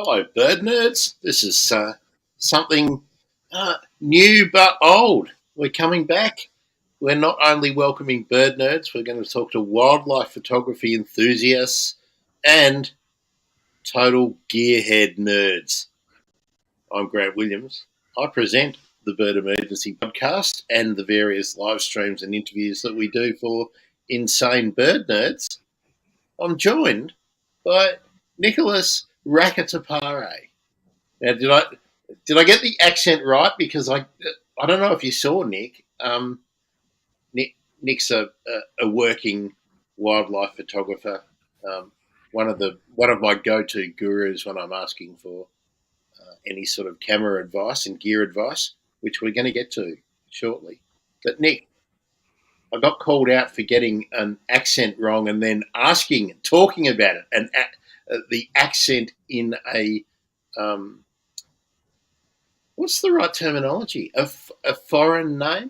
Hello, bird nerds. This is something new but old. We're coming back. We're not only welcoming bird nerds, we're going to talk to wildlife photography enthusiasts and total gearhead nerds. I'm Grant Williams. I present the Bird Emergency podcast and the various live streams and interviews that we do for insane bird nerds. I'm joined by Nicolas Rakotopare. Now, did I get the accent right? Because I don't know if you saw Nick. Nick's a working wildlife photographer. Um, one of my go-to gurus when I'm asking for any sort of camera advice and gear advice, which we're going to get to shortly. But Nick, I got called out for getting an accent wrong and then talking about it, and the accent in a what's the right terminology? A foreign name,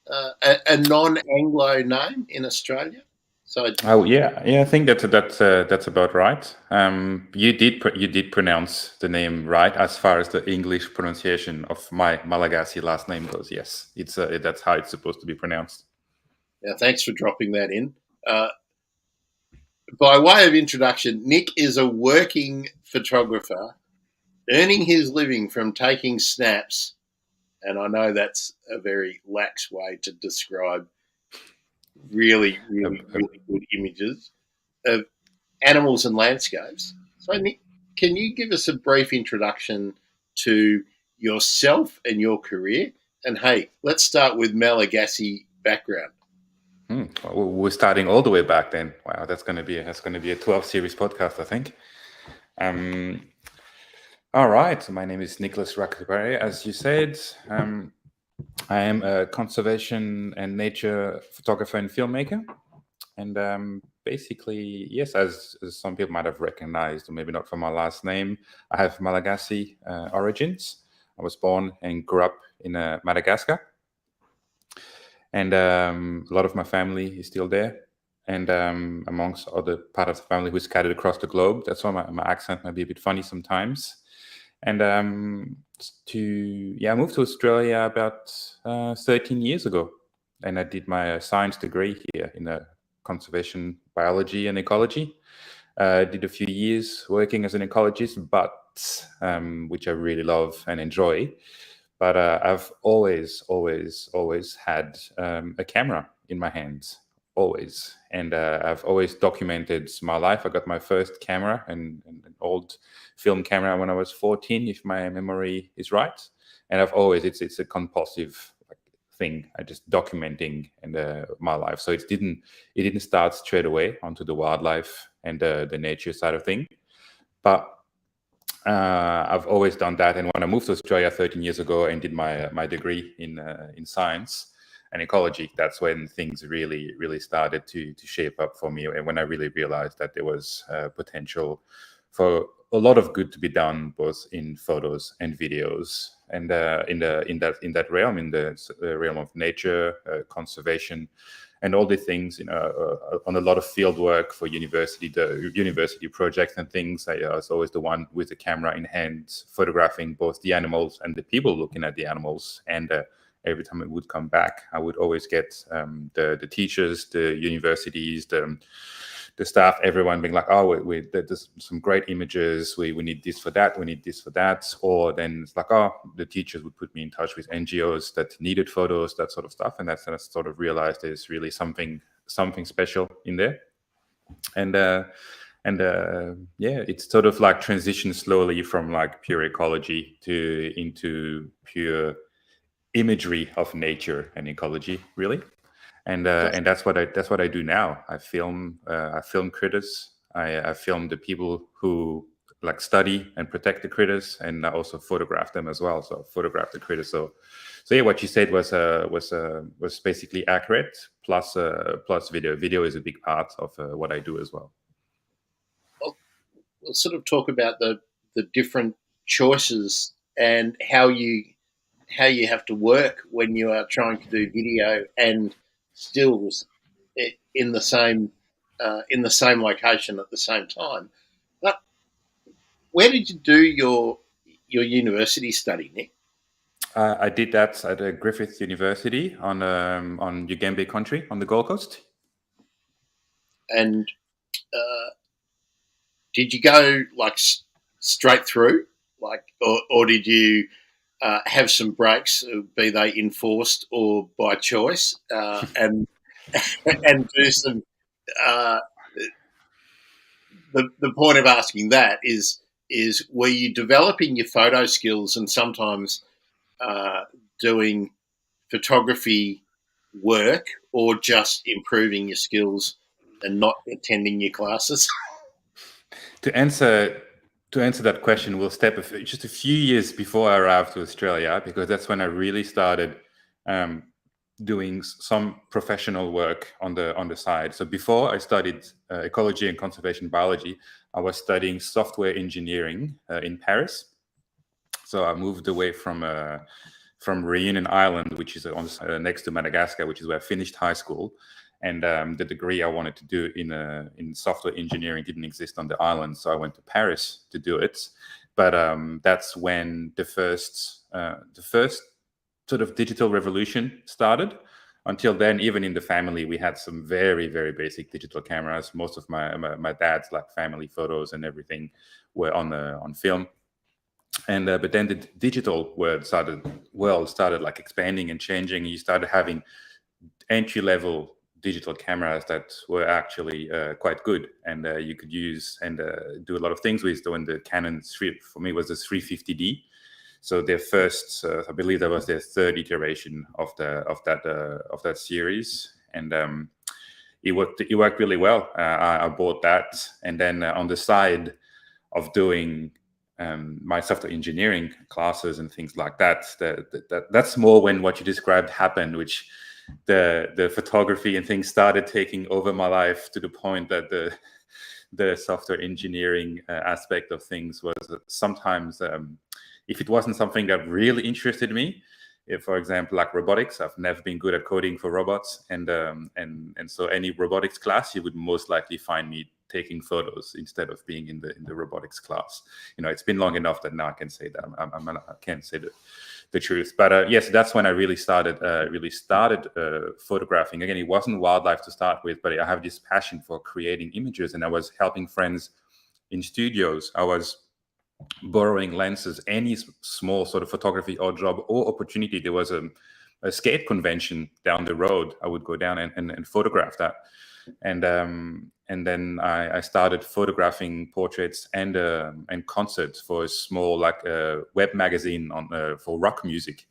a non-Anglo name in Australia. So Oh yeah. I think that's about right. You did pronounce the name right as far as the English pronunciation of my Malagasy last name goes. Yes, it's that's how it's supposed to be pronounced. now, thanks for dropping that in. Uh, by way of introduction, Nick is a working photographer, earning his living from taking snaps, and I know that's a very lax way to describe really, Uh, really, uh, really good images of animals and landscapes. So, Nick, can you give us a brief introduction to yourself and your career? And hey, let's start with Malagasy background. well, we're starting all the way back then. Wow, that's gonna be a 12 series podcast, I think. Um, all right. So my name is Nicolas Rakotopare. As you said, I am a conservation and nature photographer and filmmaker. And basically, yes, as some people might have recognized, or maybe not from my last name, I have Malagasy origins. I was born and grew up in Madagascar, and a lot of my family is still there. And amongst other part of the family who's scattered across the globe. That's why my accent might be a bit funny sometimes. And I moved to Australia about 13 years ago, and I did my science degree here in conservation biology and ecology. Did a few years working as an ecologist, but which I really love and enjoy. But I've always had a camera in my hands, always, and I've always documented my life. I got my first camera, an old film camera, when I was 14, if my memory is right. And I've always it's a compulsive thing. I just documenting and my life. So it didn't start straight away onto the wildlife and the nature side of thing, but I've always done that. And when I moved to Australia 13 years ago and did my degree in science and ecology, that's when things really started to shape up for me. And when I really realized that there was potential for a lot of good to be done, both in photos and videos, and in that realm, in the realm of nature, conservation, and all the things, on a lot of field work for the university projects and things. I was always the one with the camera in hand, photographing both the animals and the people looking at the animals. And every time I would come back, I would always get the teachers, the universities, the staff, everyone being like, "Oh, there's some great images. We need this for that. We need this for that." Or then it's like, "Oh," the teachers would put me in touch with NGOs that needed photos, that sort of stuff. And that's when I sort of realized there's really something special in there. And it's sort of like transitioned slowly from like pure ecology into pure imagery of nature and ecology, really. And that's what I do now. I film critters. I film the people who like study and protect the critters, and I also photograph them as well. So photograph the critters. So yeah, what you said was basically accurate. Plus video. Video is a big part of what I do as well. We'll sort of talk about the different choices and how you have to work when you are trying to do video and stills in the same location at the same time. But where did you do your university study, Nick? I did that at Griffith University on Ugambe country on the Gold Coast. And did you go like straight through, like, or did you have some breaks, be they enforced or by choice, and and do some? Uh, the point of asking that is were you developing your photo skills and sometimes doing photography work, or just improving your skills and not attending your classes? To answer that question, we'll step just a few years before I arrived to Australia, because that's when I really started doing some professional work on the side. So before I studied ecology and conservation biology, I was studying software engineering in Paris. So I moved away from Reunion Island, which is next to Madagascar, which is where I finished high school. And the degree I wanted to do in software engineering didn't exist on the island, so I went to Paris to do it. But that's when the first sort of digital revolution started. Until then, even in the family, we had some very, very basic digital cameras. Most of my dad's like family photos and everything were on film. And but then the digital world started like expanding and changing. You started having entry-level digital cameras that were actually quite good, and you could use and do a lot of things with. When the Canon for me was the 350D. So their first, I believe that was their third iteration of that series, and it worked really well. I bought that, and then on the side of doing my software engineering classes and things like that, that's more when what you described happened, which the photography and things started taking over my life, to the point that the software engineering aspect of things was sometimes, if it wasn't something that really interested me, if, for example, like robotics, I've never been good at coding for robots, and so any robotics class, you would most likely find me taking photos instead of being in the robotics class. It's been long enough that now I can say that I can't say the truth. But yes, that's when I really started photographing. Again, it wasn't wildlife to start with, but I have this passion for creating images, and I was helping friends in studios. I was borrowing lenses, any small sort of photography odd job or opportunity. There was a skate convention down the road. I would go down and photograph that. And then I started photographing portraits and concerts for a small web magazine for rock music.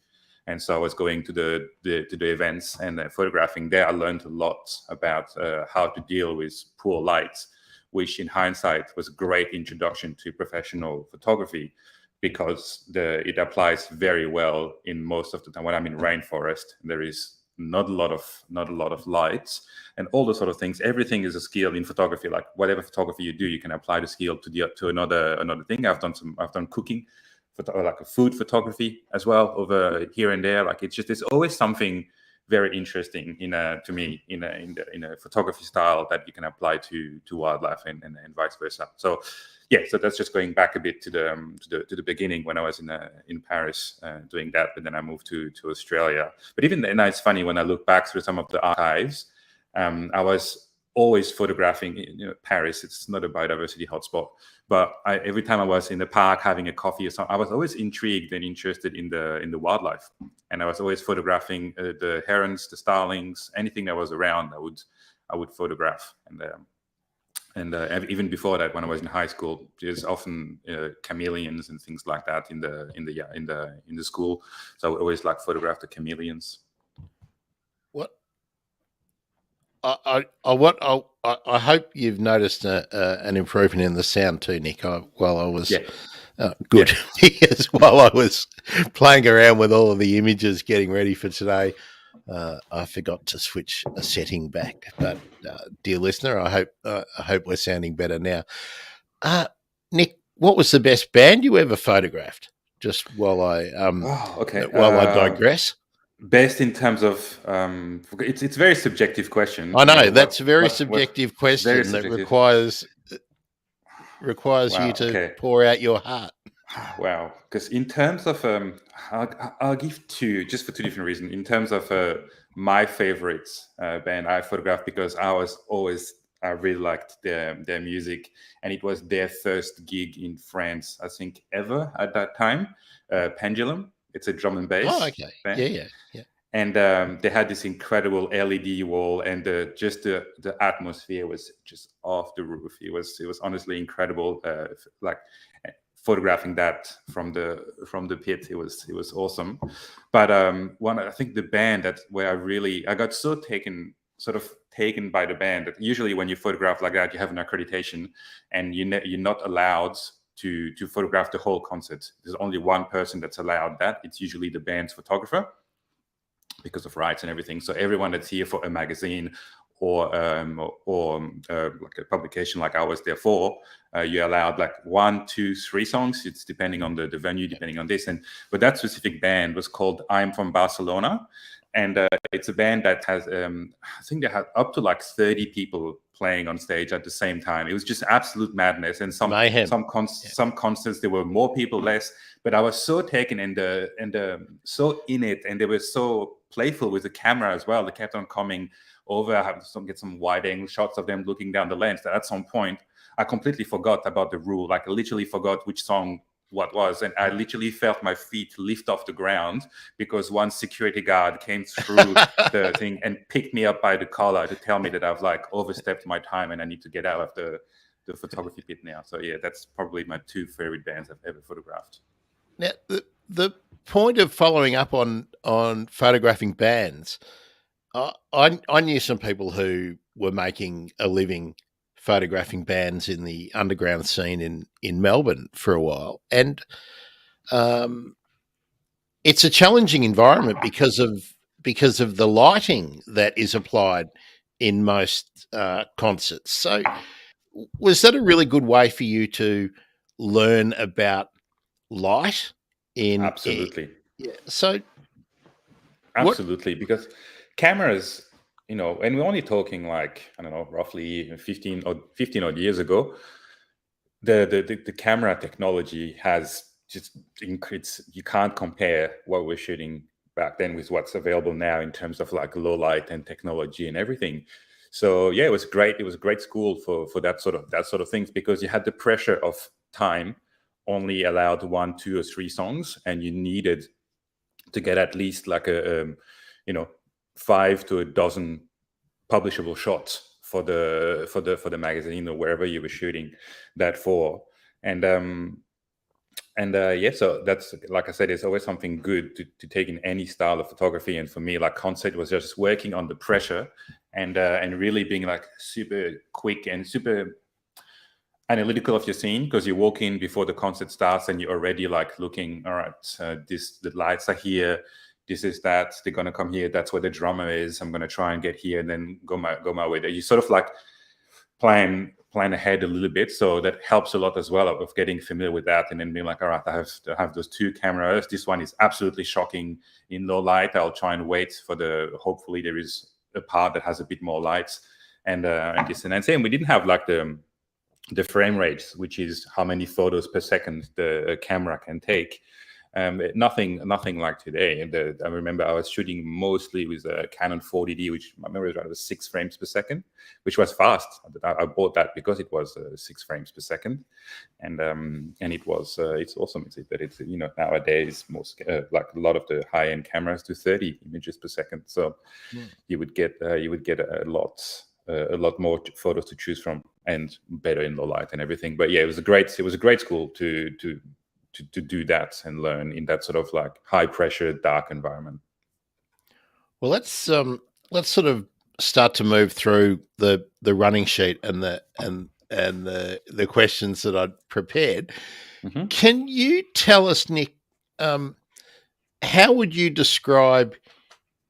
And so I was going to the events and photographing there. I learned a lot about how to deal with poor light, which in hindsight was a great introduction to professional photography, because it applies very well in most of the time. When I'm in rainforest, there is not a lot of lights and all those sort of things. Everything is a skill in photography. Like whatever photography you do, you can apply the skill to another thing. I've done cooking, like a food photography as well, over here and there. Like there's always something very interesting to me in a photography style that you can apply to wildlife and vice versa. So yeah, so that's just going back a bit to the beginning when I was in Paris doing that, but then I moved to Australia. But even then, it's funny when I look back through some of the archives. I was always photographing Paris. It's not a biodiversity hotspot, but every time I was in the park having a coffee or something, I was always intrigued and interested in the wildlife, and I was always photographing the herons, the starlings, anything that was around. I would photograph, and even before that, when I was in high school, there's often chameleons and things like that in the school. So I would always photograph the chameleons. What? I hope you've noticed an improvement in the sound too, Nick. While I was good, yeah. Because while I was playing around with all of the images, getting ready for today, I forgot to switch a setting back. But dear listener, I hope we're sounding better now. Nick, what was the best band you ever photographed? Just while I digress. Best in terms of it's a very subjective question. I know that's a very subjective question that requires requires you Wow. to Okay. pour out your heart. Wow. Because in terms of, I'll give two, just for two different reasons. In terms of my favorite band I photographed, because I really liked their music, and it was their first gig in France, I think, ever at that time. Pendulum. It's a drum and Oh, bass okay. band. Yeah. And they had this incredible LED wall, and just the atmosphere was just off the roof. It was honestly incredible. Like photographing that from the pit, it was awesome. But one, I think the band that where I got so taken by the band that usually when you photograph like that, you have an accreditation, and you're not allowed to photograph the whole concert. There's only one person that's allowed that. It's usually the band's photographer, because of rights and everything. So everyone that's here for a magazine or like a publication like I was there for, you're allowed like 1, 2, 3 songs. It's depending on the venue, depending on this. But that specific band was called I'm from Barcelona. And it's a band that has, I think they had up to like 30 people playing on stage at the same time. It was just absolute madness. And Mayhem. some concerts there were more people, less. But I was so taken so in it, and they were so playful with the camera as well. They kept on coming over. I had to get some wide angle shots of them looking down the lens. That at some point I completely forgot about the rule. Like I literally forgot which song what was, and I literally felt my feet lift off the ground because one security guard came through the thing and picked me up by the collar to tell me that I've like overstepped my time and I need to get out of the photography pit now. So yeah, that's probably my two favorite bands I've ever photographed. Now, the point of following up on photographing bands, I knew some people who were making a living photographing bands in the underground scene in Melbourne for a while, and um, it's a challenging environment because of the lighting that is applied in most concerts. So, was that a really good way for you to learn about light Absolutely. yeah. So what Absolutely, because cameras, and we're only talking like, I don't know, roughly 15 odd years ago, the camera technology has just increased. You can't compare what we're shooting back then with what's available now in terms of like low light and technology and everything. So yeah, it was great. It was a great school for that sort of things, because you had the pressure of time, only allowed 1, 2, or 3 songs, and you needed to get at least like you know 5 to a dozen publishable shots for the magazine or wherever you were shooting that for. And yeah, so that's, like I said, it's always something good to take in any style of photography. And for me, like concept was just working on the pressure and really being like super quick and super analytical of your scene, because you walk in before the concert starts and you're already like looking, all right, the lights are here, this is that, they're gonna come here, that's where the drummer is, I'm gonna try and get here and then go my way there. You sort of like plan ahead a little bit, so that helps a lot as well of getting familiar with that, and then being like, all right, I have those 2 cameras, this one is absolutely shocking in low light, I'll try and wait for hopefully there is a part that has a bit more lights, and this and same. We didn't have like the frame rate, which is how many photos per second the camera can take. Nothing like today. And I remember I was shooting mostly with a Canon 40D, which my memory is right, was 6 frames per second, which was fast. I bought that because it was 6 frames per second, and it was it's awesome. It's nowadays most like a lot of the high end cameras do 30 images per second, so you would get a lot more photos to choose from, and better in low light and everything. But yeah, it was a great school to do that and learn in that sort of like high pressure, dark environment. Well, let's sort of start to move through the running sheet and the questions that I'd prepared. Mm-hmm. Can you tell us, Nick, how would you describe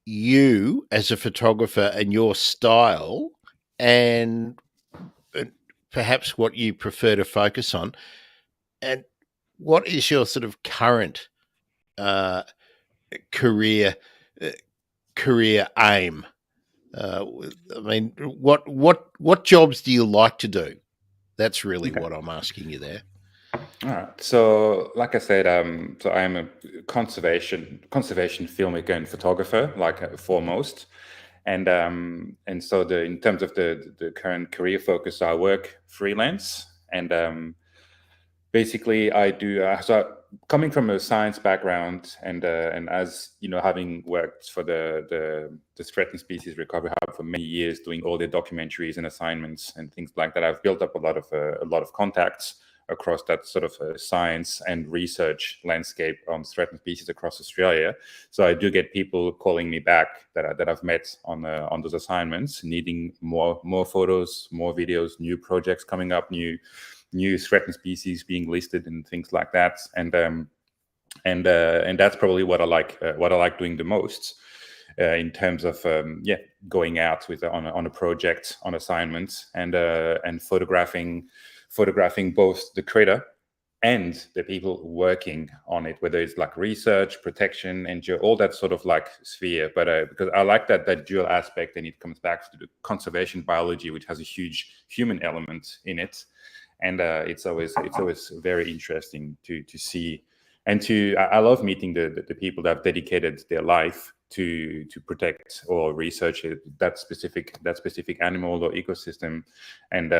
you as a photographer and your style, and perhaps what you prefer to focus on, and what is your sort of current uh, career career aim? I mean, what jobs do you like to do? That's really Okay. what I'm asking you there. All right. So, like I said, so I am a conservation filmmaker and photographer, like foremost, and so in terms of the current career focus, I work freelance, and basically I do so coming from a science background, and as you know, having worked for the threatened species recovery hub for many years, doing all the documentaries and assignments and things like that, I've built up a lot of contacts across that sort of science and research landscape on threatened species across Australia. So I do get people calling me back that I've met on those assignments, needing more photos, more videos, new projects coming up, new threatened species being listed and things like that. And that's probably what I like doing the most. In terms of going out on a project, on assignment, and photographing both the critter and the people working on it, whether it's like research, protection, and all that sort of like sphere. But because I like that dual aspect, and it comes back to the conservation biology, which has a huge human element in it, and it's always very interesting to see. And I love meeting the people that have dedicated their life to protect or research that specific animal or ecosystem, and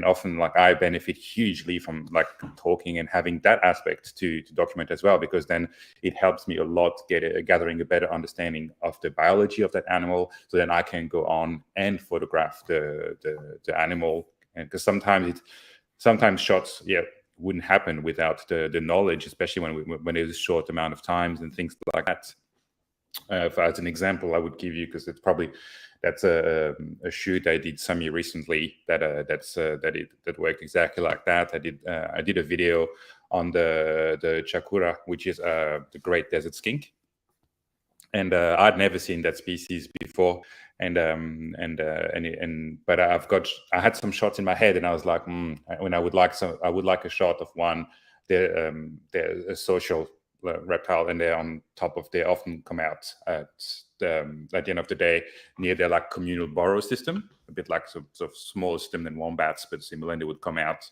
often like I benefit hugely from like talking and having that aspect to document as well, because then it helps me a lot gathering a better understanding of the biology of that animal, so then I can go on and photograph the animal. And because sometimes shots wouldn't happen without the knowledge, especially when it is a short amount of times and things like that. As an example, I would give you, because that's a shoot I did recently that worked exactly like that. I did a video on the chakura, which is the great desert skink, and I'd never seen that species before. But I had some shots in my head, and I was like, when I would like a shot of one. They're a social reptile, and they often come out at the end of the day near their like communal burrow system, a bit like sort of smaller system than wombats, but similar. And they would come out,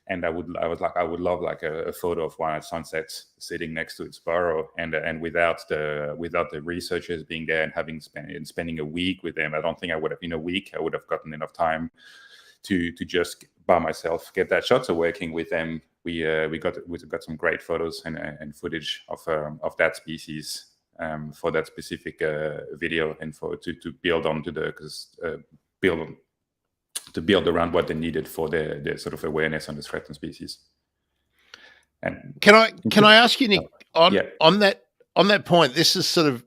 and I would love like a photo of one at sunset sitting next to its burrow, and without the researchers being there and spending a week with them, I don't think I would have, in a week I would have gotten enough time to just by myself get that shot. So working with them, we got some great photos and footage of that species for that specific video, and to build onto to build around what they needed for their sort of awareness on the threatened species. And can I ask you, Nick, on that point? This is sort of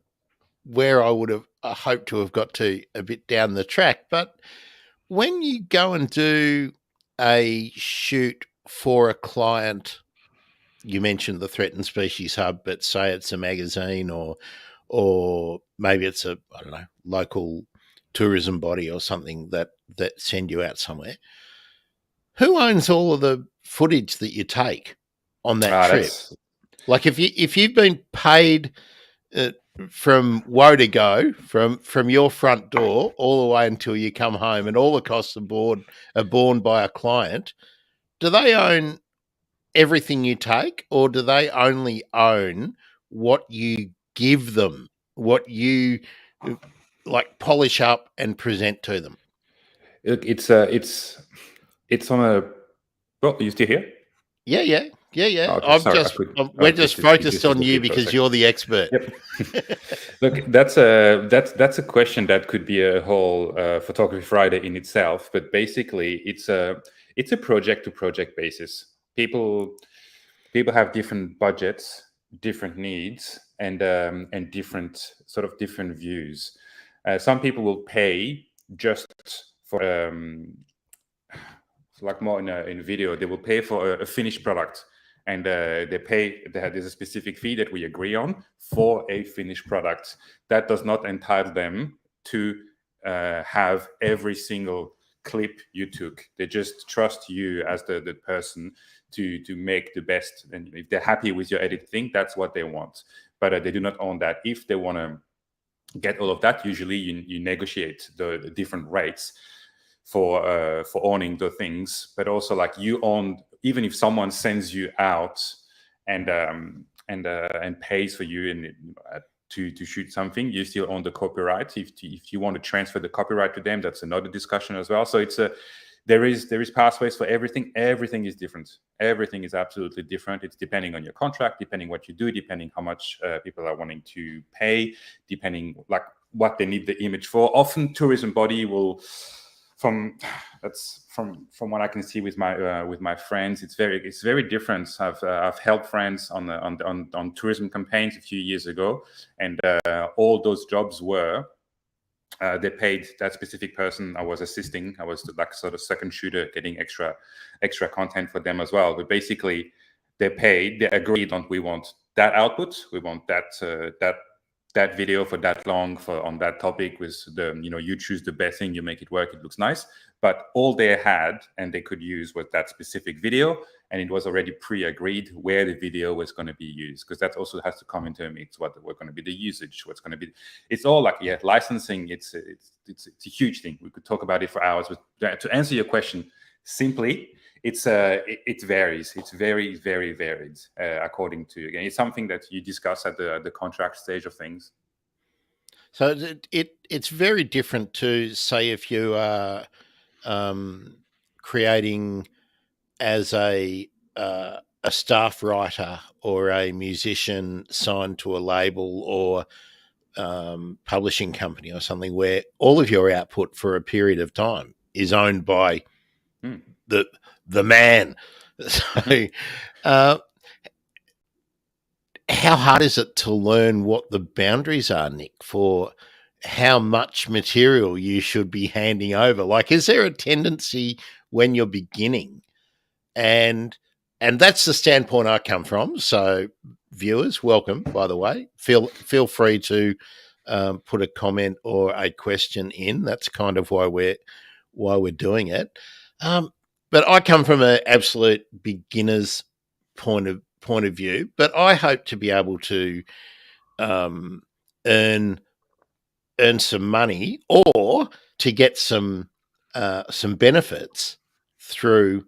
where I would have hoped to have got to a bit down the track, but when you go and do a shoot for a client, you mentioned the Threatened Species Hub, but say it's a magazine or maybe it's a, I don't know, local tourism body or something that send you out somewhere. Who owns all of the footage that you take on that trip? Like if you've been paid from woe to go, from your front door all the way until you come home, and all the costs are borne by a client, do they own everything you take, or do they only own what you give them, what you like polish up and present to them? It's on a. Oh, you still here? Yeah. Okay, we're just focused on you because you're the expert. Yep. Look, that's a question that could be a whole Photography Friday in itself. But basically, it's a project to project basis. People have different budgets, different needs, and different views. Some people will pay just for like more in video. They will pay for a finished product, and there's a specific fee that we agree on for a finished product. That does not entitle them to have every single clip you took. They just trust you as the person to make the best, and if they're happy with your editing, that's what they want. But they do not own that. If they want to get all of that, usually you negotiate the different rates. for owning the things, but also like you own, even if someone sends you out and pays for you and to shoot something, you still own the copyright. If you want to transfer the copyright to them, that's another discussion as well. So it's there is pathways for everything. Everything is different. Everything is absolutely different. It's depending on your contract, depending what you do, depending how much people are wanting to pay, depending like what they need the image for. Often tourism body will, from what I can see with my friends, it's very different. I've helped friends on tourism campaigns a few years ago, and all those jobs were they paid that specific person I was assisting. I was like sort of second shooter, getting extra content for them as well. But basically, they agreed on, we want that output, we want that video for that long on that topic with you choose the best thing, you make it work, it looks nice. But all they had and they could use was that specific video, and it was already pre-agreed where the video was going to be used, because that also has to come into a mix. What going to be the usage? What's going to be? It's all like licensing. It's a huge thing. We could talk about it for hours. But to answer your question simply, it varies. It's very, very varied according to, again, it's something that you discuss at the contract stage of things. So it's very different to, say, if you are creating as a staff writer or a musician signed to a label or publishing company or something, where all of your output for a period of time is owned by the man. So, how hard is it to learn what the boundaries are, Nick, for how much material you should be handing over? Like, is there a tendency when you're beginning? And that's the standpoint I come from. So, viewers, welcome, by the way. Feel free to put a comment or a question in. That's kind of why we're doing it. But I come from an absolute beginner's point of view. But I hope to be able to earn some money, or to get some benefits through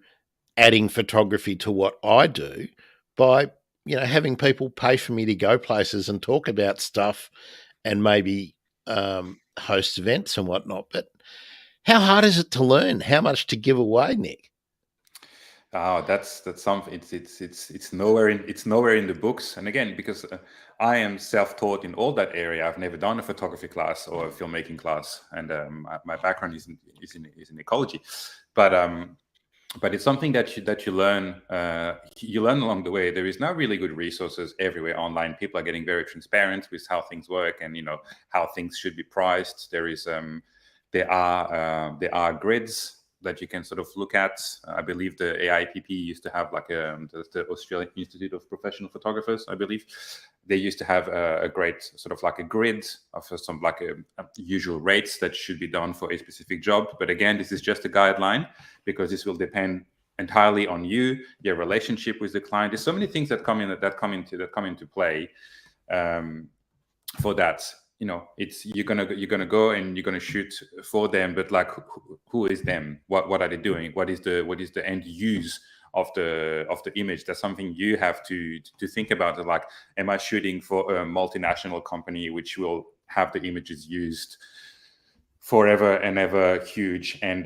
adding photography to what I do by having people pay for me to go places and talk about stuff and maybe host events and whatnot. But how hard is it to learn? How much to give away, Nick? Oh, that's something. It's nowhere in the books. And again, because I am self-taught in all that area, I've never done a photography class or a filmmaking class, and my background is in ecology. But it's something that you learn. You learn along the way. There is now really good resources everywhere online. People are getting very transparent with how things work and how things should be priced. There are grids that you can sort of look at. I believe the AIPP used to have like the Australian Institute of Professional Photographers, I believe. They used to have a great sort of like a grid of some like a usual rates that should be done for a specific job. But again, this is just a guideline, because this will depend entirely on you, your relationship with the client. There's so many things that come into play for that. It's you're gonna go and you're gonna shoot for them, but like who is them? What are they doing? What is the end use of the image? That's something you have to think about. Like, am I shooting for a multinational company which will have the images used forever and ever, huge, and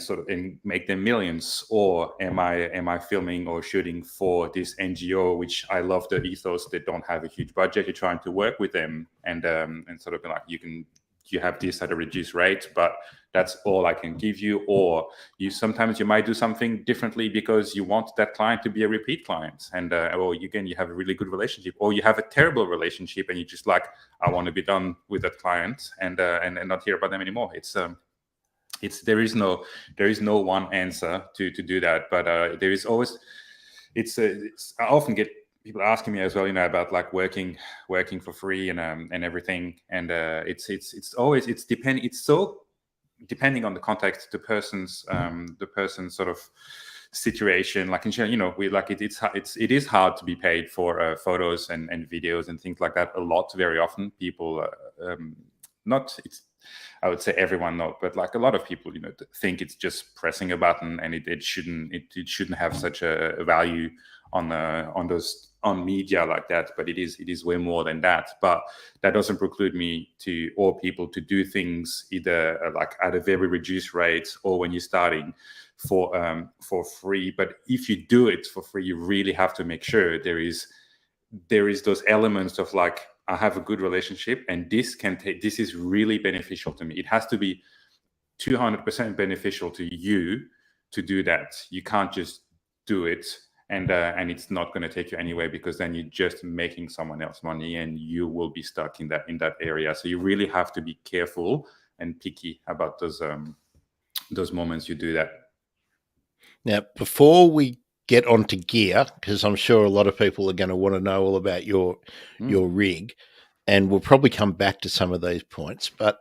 sort of and make them millions? Or am I filming or shooting for this NGO, which I love the ethos, they don't have a huge budget, you're trying to work with them and sort of like you have this at a reduced rate, but that's all I can give you. Or sometimes you might do something differently because you want that client to be a repeat client, and or again, you have a really good relationship, or you have a terrible relationship and you just like, I want to be done with that client and not hear about them anymore. There is no one answer to do that, but there is always I often get people asking me as well, about like working for free and everything, and it's so depending on the context, the person's sort of situation. Like in general, we like it is hard to be paid for photos and videos and things like that. A lot, very often, people I would say everyone not, but like a lot of people, think it's just pressing a button, and it shouldn't have such a value on media like that. But it is way more than that. But that doesn't preclude me or people to do things either like at a very reduced rate, or when you're starting for free. But if you do it for free, you really have to make sure there is those elements of like, I have a good relationship, and this is really beneficial to me. It has to be 200% beneficial to you to do that. You can't just do it and it's not going to take you anywhere, because then you're just making someone else money and you will be stuck in that area. So you really have to be careful and picky about those moments you do that. Now, before we get onto gear, because I'm sure a lot of people are going to want to know all about your rig, and we'll probably come back to some of these points, but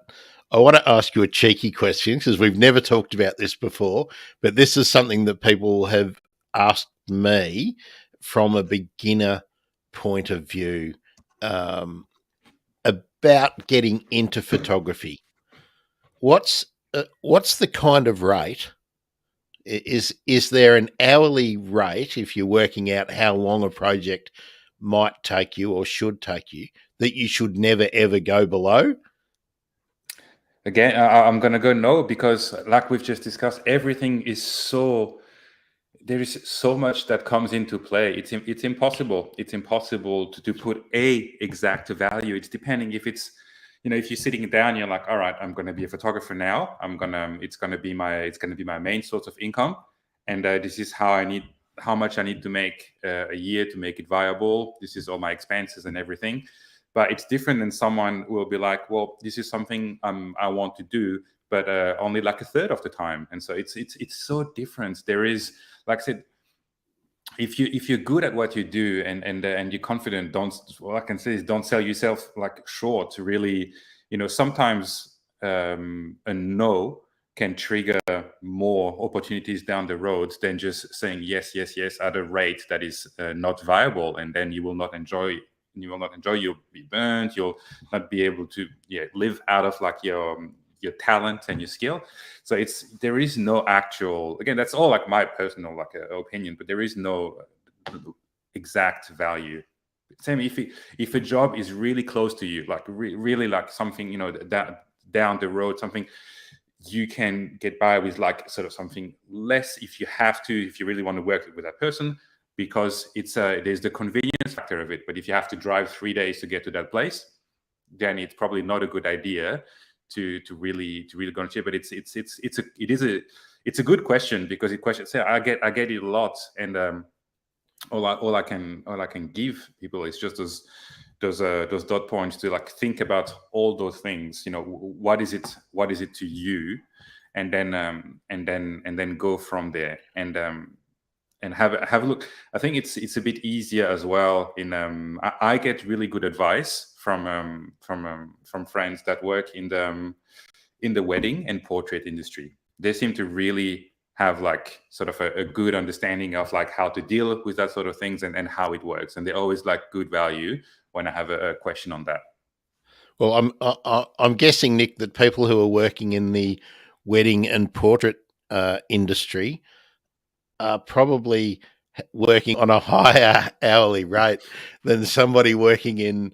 I want to ask you a cheeky question, because we've never talked about this before, but this is something that people have asked me from a beginner point of view about getting into photography. What's the kind of rate? Is there an hourly rate, if you're working out how long a project might take you or should take you, that you should never ever go below? Again, I'm going to go no, because like we've just discussed, everything is there is so much that comes into play. It's impossible. It's impossible to put a exact value. It's depending if it's, if you're sitting down, you're like, all right, I'm going to be a photographer now. It's going to be my main source of income. And this is how much I need to make a year to make it viable. This is all my expenses and everything. But it's different than someone who will be like, well, this is something I want to do, but only like a third of the time. And so it's so different. There is, like I said, if you're good at what you do and you're confident, all I can say is don't sell yourself like short. To really, sometimes a no can trigger more opportunities down the road than just saying yes at a rate that is not viable, and then you will not enjoy. You'll be burnt. You'll not be able to live out of like your talent and your skill. So there is no actual, again, that's all like my personal like opinion, but there is no exact value. Same if a job is really close to you, like really like something, that down the road, something you can get by with, like sort of something less if you really want to work with that person, because there's the convenience factor of it. But if you have to drive 3 days to get to that place, then it's probably not a good idea to really go into it. But it's a good question, because I get it a lot, and all I can give people is just those dot points to like think about all those things. What is it to you, and then go from there, and have a look. I think it's a bit easier as well. I get really good advice from friends that work in the wedding and portrait industry. They seem to really have like sort of a good understanding of like how to deal with that sort of things and how it works. And they always like good value when I have a question on that. Well, I'm guessing, Nick, that people who are working in the wedding and portrait industry are probably working on a higher hourly rate than somebody working in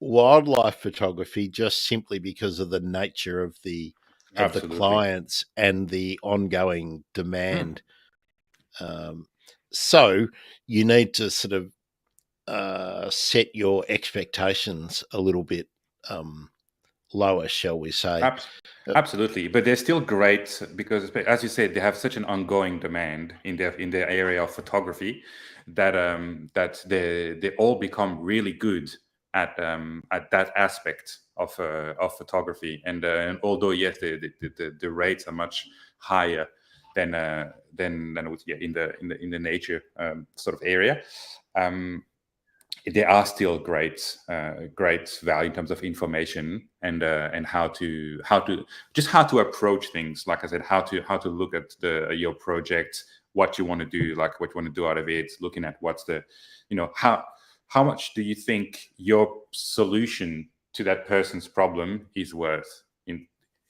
wildlife photography, just simply because of the nature of the clients and the ongoing demand. So you need to sort of set your expectations a little bit lower, shall we say. Absolutely, but they're still great, because, as you said, they have such an ongoing demand in their area of photography that they all become really good at that aspect of photography. And although yes, the rates are much higher than in the nature sort of area. There are still great value in terms of information and how to approach things. Like I said, how to look at your project, what you want to do, like what you want to do out of it, looking at what's the, how much do you think your solution to that person's problem is worth?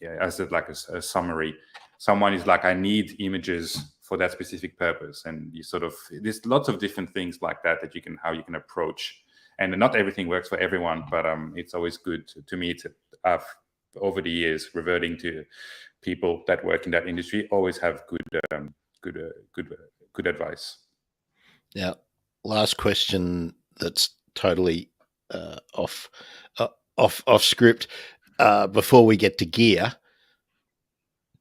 as a summary. Someone is like, I need images for that specific purpose, and you sort of, there's lots of different things like that how you can approach. And not everything works for everyone, but it's always good to me to have, over the years, reverting to people that work in that industry, always have good advice. Now, last question that's totally off script. Before we get to gear,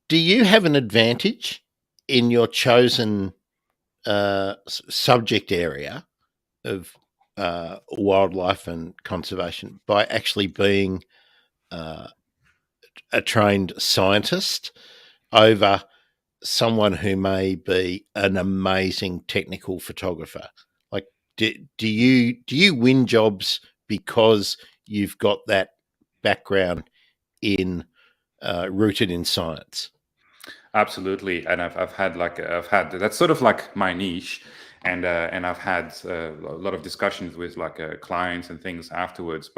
do you have an advantage in your chosen subject area of wildlife and conservation by actually being a trained scientist over someone who may be an amazing technical photographer? Like, do you win jobs because you've got that background in rooted in science? Absolutely, and I've had that's sort of like my niche, and I've had a lot of discussions with clients and things afterwards,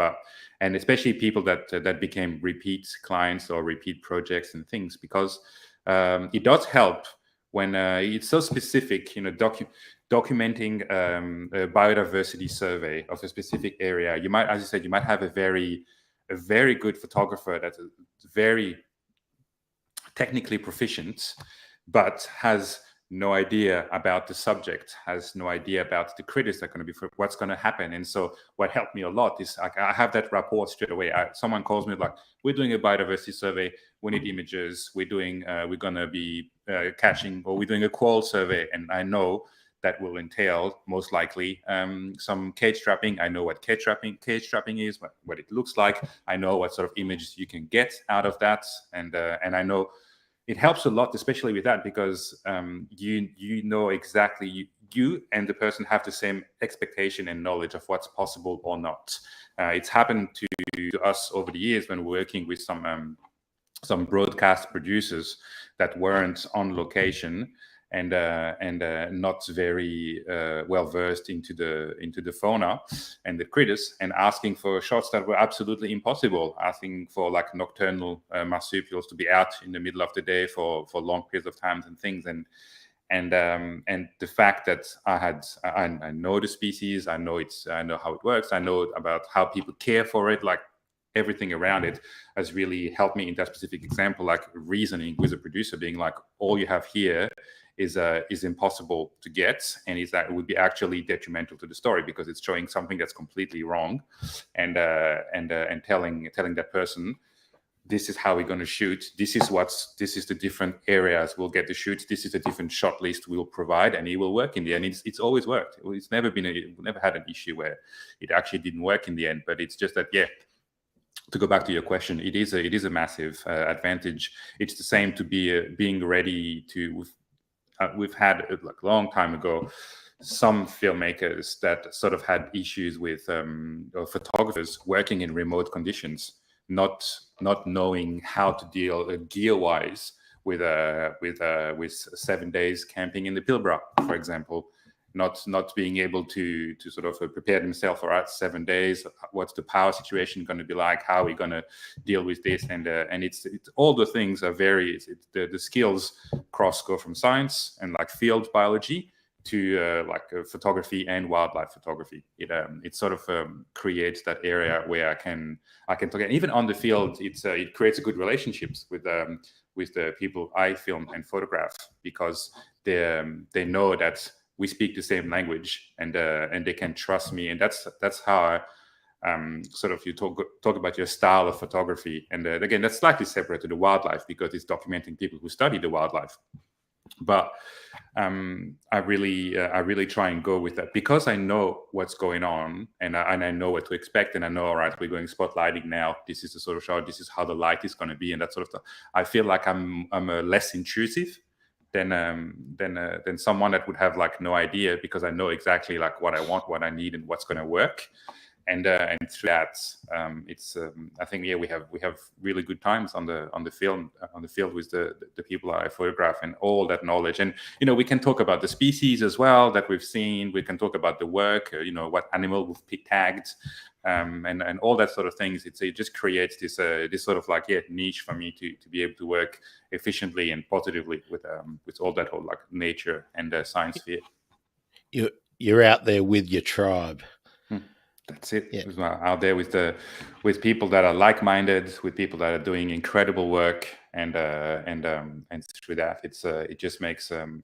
and especially people that became repeat clients or repeat projects and things, because it does help when it's so specific, documenting a biodiversity survey of a specific area. You might, as you said, you might have a very good photographer that's very technically proficient, but has no idea about the subject, has no idea about the critics that are going to be for what's going to happen. And so what helped me a lot is I have that rapport straight away. Someone calls me like, we're doing a biodiversity survey, we need images, we're going to be catching, or we're doing a qual survey, and I know that will entail most likely some cage trapping. I know what cage trapping is, what it looks like. I know what sort of images you can get out of that, and I know it helps a lot, especially with that, because you know exactly, you and the person have the same expectation and knowledge of what's possible or not. It's happened to us over the years when we're working with some broadcast producers that weren't on location and not very well versed into the fauna and the critters, and asking for shots that were absolutely impossible, asking for like nocturnal marsupials to be out in the middle of the day for long periods of times and things, and the fact that I know the species, I know how it works, I know about how people care for it, like everything around it has really helped me in that specific example, like reasoning with a producer, being like, all you have here is impossible to get, and it would be actually detrimental to the story because it's showing something that's completely wrong, and telling that person, this is how we're going to shoot, this is the different areas we'll get to shoot, this is the different shot list we'll provide, and it will work in the end. It's always worked. It's never had an issue where it actually didn't work in the end. But it's just that, yeah, to go back to your question, it is a massive advantage. It's the same to being ready to. We've had like a long time ago some filmmakers that sort of had issues with or photographers working in remote conditions, not knowing how to deal gear wise with 7 days camping in the Pilbara, for example. Not being able to sort of prepare themselves for 7 days. What's the power situation going to be like? How are we going to deal with this? And it's all the things are the skills go from science and like field biology to photography and wildlife photography. It sort of creates that area where I can talk. And even on the field, it creates a good relationships with the people I film and photograph, because they know that we speak the same language, and they can trust me, and that's how sort of you talk about your style of photography. And again, that's slightly separate to the wildlife because it's documenting people who study the wildlife. But I really try and go with that because I know what's going on, and I know what to expect, and I know, all right, we're going spotlighting now. This is the sort of shot. This is how the light is going to be, and that sort of stuff. I feel like I'm less intrusive than someone that would have like no idea, because I know exactly like what I want, what I need, and what's going to work. And through that, it's I think, yeah, we have really good times on the field with the people I photograph, and all that knowledge. And we can talk about the species as well that we've seen. We can talk about the work, what animal we've tagged, and all that sort of things. It just creates this sort of like niche for me to be able to work efficiently and positively with all that whole like nature and science sphere. You're out there with your tribe. That's it. Yeah. Out there with people that are like-minded, with people that are doing incredible work, and through that, it just makes and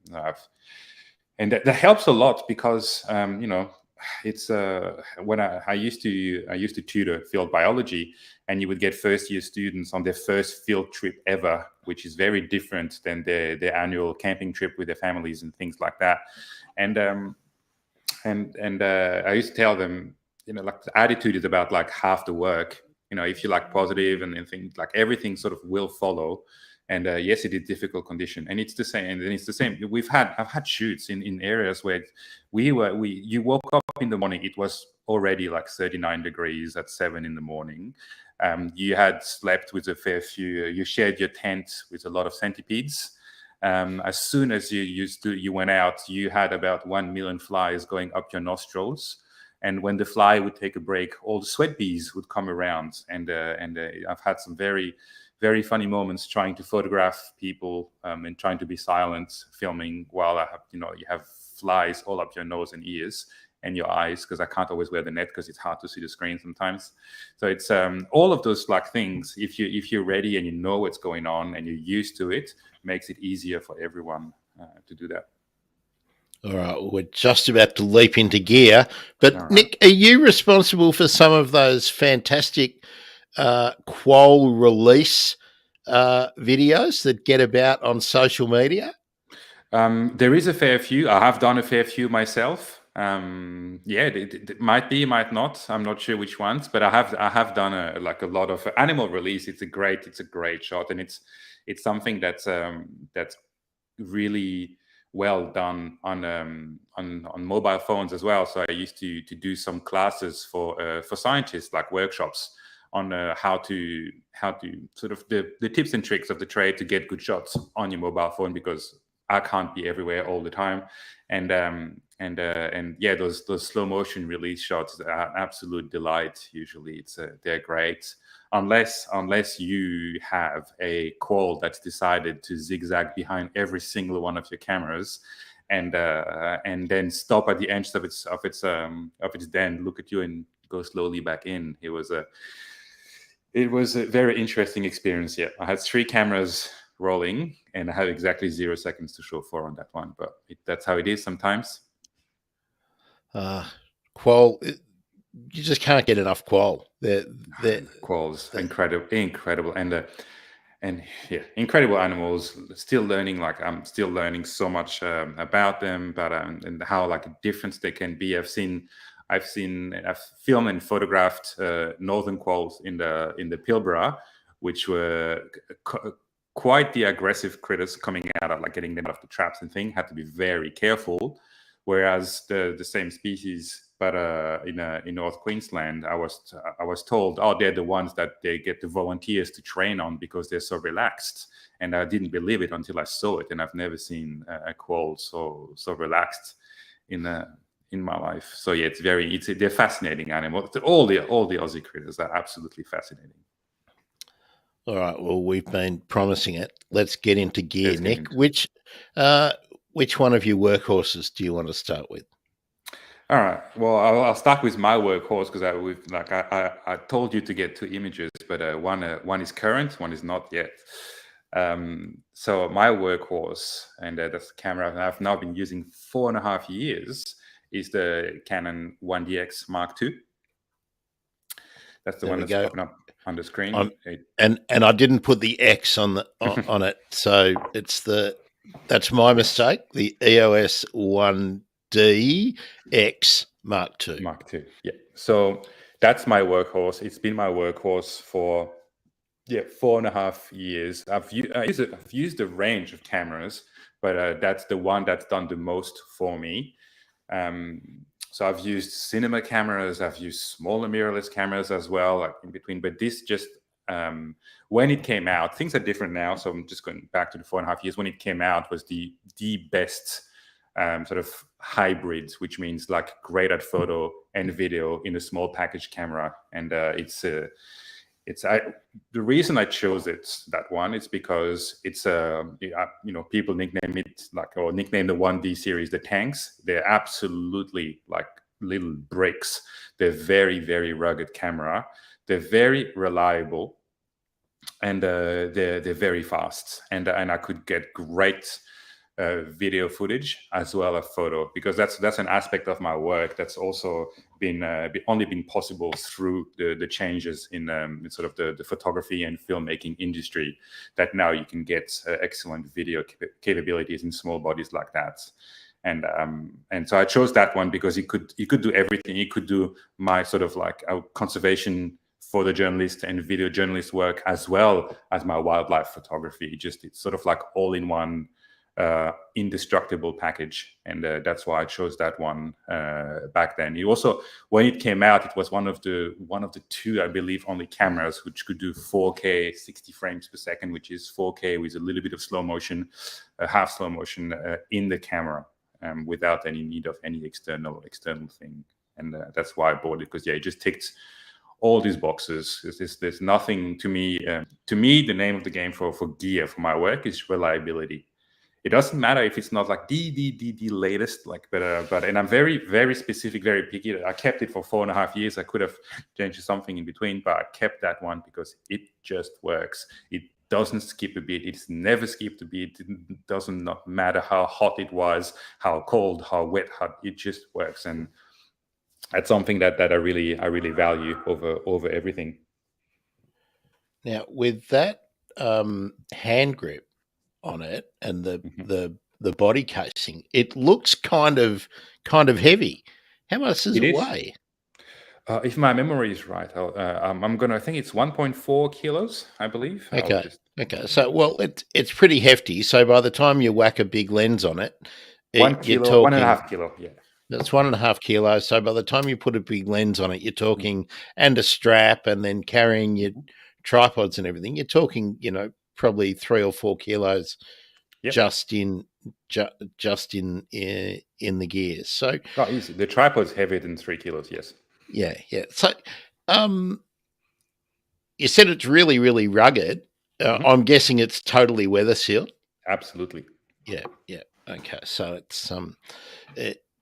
that helps a lot because it's when I used to tutor field biology, and you would get first-year students on their first field trip ever, which is very different than their annual camping trip with their families and things like that, and I used to tell them, like the attitude is about like half the work. If you're like positive and things, like everything sort of will follow. And yes, it is difficult condition, and it's the same. And it's the same. I've had shoots in areas where you woke up in the morning, it was already like 39 degrees at 7 in the morning. You had slept with a fair few. You shared your tent with a lot of centipedes. As soon as you went out, you had about 1 million flies going up your nostrils. And when the fly would take a break, all the sweat bees would come around. And I've had some very, very funny moments trying to photograph people and trying to be silent, filming while you have flies all up your nose and ears and your eyes, because I can't always wear the net because it's hard to see the screen sometimes. So it's all of those like things. If you're ready and you know what's going on and you're used to it, makes it easier for everyone to do that. All right, well, we're just about to leap into gear, but All right. Nick, are you responsible for some of those fantastic quoll release videos that get about on social media? There is a fair few. I have done a fair few myself. It might be, might not. I'm not sure which ones, but I have done a lot of animal release. It's a great shot, and it's something that's really well done on mobile phones as well. So I used to do some classes for scientists, like workshops on how to sort of the tips and tricks of the trade to get good shots on your mobile phone, because I can't be everywhere all the time. And those slow motion release shots are absolute delight. Usually they're great. Unless you have a quoll that's decided to zigzag behind every single one of your cameras, and then stop at the edge of its den, look at you, and go slowly back in. It was a very interesting experience. Yeah, I had 3 cameras rolling, and I have exactly 0 seconds to show 4 on that one. But that's how it is sometimes. Quoll. You just can't get enough quoll. Quolls, incredible, and yeah, incredible animals. Still learning, like I'm still learning so much about them, but and how like a difference they can be. I've filmed and photographed northern quolls in the Pilbara, which were quite the aggressive critters coming out of, like getting them out of the traps and thing. Had to be very careful. Whereas the same species, but in North Queensland, I was told, oh, they're the ones that they get the volunteers to train on because they're so relaxed, and I didn't believe it until I saw it, and I've never seen a quoll so relaxed in my life. So yeah, they're fascinating animals. All the Aussie critters are absolutely fascinating. All right, well, we've been promising it. Let's get into gear, Nick. Which one of your workhorses do you want to start with? All right. Well, I'll start with my workhorse, because I told you to get 2 images, but one is current, one is not yet. So my workhorse, and that's the camera I've now been using 4.5 years, is the Canon 1DX Mark II. That's the one that's popping up on the screen. And I didn't put the X on it, so that's my mistake. The EOS 1DX Mark II. Mark II. Yeah. So that's my workhorse. It's been my workhorse for 4.5 years. I've used a range of cameras, but that's the one that's done the most for me. So I've used cinema cameras, I've used smaller mirrorless cameras as well, like in between. But this just when it came out, things are different now. So I'm just going back to the 4.5 years. When it came out, was the best sort of hybrid, which means like great at photo, and video in a small package camera, and the reason I chose that one is because it's people nickname it or nickname the 1D series the tanks. They're absolutely like little bricks. They're very, very rugged camera. They're very reliable, and they're very fast. And I could get great video footage as well as photo, because that's an aspect of my work that's also only been possible through the changes in sort of the photography and filmmaking industry, that now you can get excellent video capabilities in small bodies like that. And so I chose that one because it could do everything. It could do my sort of like conservation photojournalist and video journalist work, as well as my wildlife photography. It's sort of like all in one indestructible package, and that's why I chose that one back then. It also, when it came out, it was one of the two, I believe, only cameras which could do 4K 60 frames per second, which is 4K with a little bit of slow motion, half slow motion in the camera, without any need of any external thing. And that's why I bought it, because it just ticked all these boxes. There's nothing to me. To me, the name of the game for gear for my work is reliability. It doesn't matter if it's not like the latest, but and I'm very, very specific, very picky. I kept it for 4.5 years. I could have changed something in between, but I kept that one because it just works. It doesn't skip a beat. It's never skipped a beat. It doesn't not matter how hot it was, how cold, how wet, it just works. And that's something that I really value over everything. Now, with that hand grip on it and the body casing, it looks kind of heavy. How much does it weigh? If my memory is right, I think it's 1.4 kilos, I believe. Okay. So, well, it's pretty hefty. So by the time you whack a big lens on it, 1 kilo, talking, 1.5 kilo, yeah. That's 1.5 kilos. So by the time you put a big lens on it, you're talking, and a strap, and then carrying your tripods and everything, you're talking, probably 3 or 4 kilos. Yep. Just in the gears. So easy. The tripod's heavier than 3 kilos. Yes. Yeah. So, you said it's really, really rugged. I'm guessing it's totally weather sealed. Absolutely. Yeah. Okay. So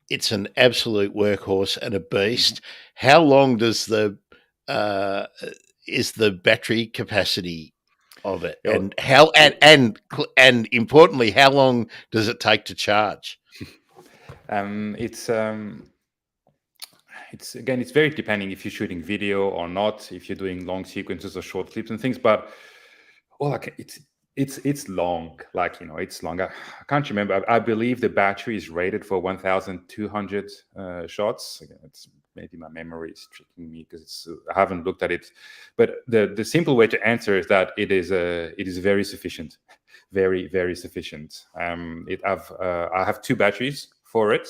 it's an absolute workhorse and a beast. How long does is the battery capacity of it, and how and importantly, how long does it take to charge? It's again, it's very depending if you're shooting video or not, if you're doing long sequences or short clips and things. But it's long, it's long. I can't remember. I believe the battery is rated for 1,200 shots. Again, it's maybe my memory is tricking me because I haven't looked at it. But the simple way to answer is that it is very sufficient, very, very sufficient. I have 2 batteries for it,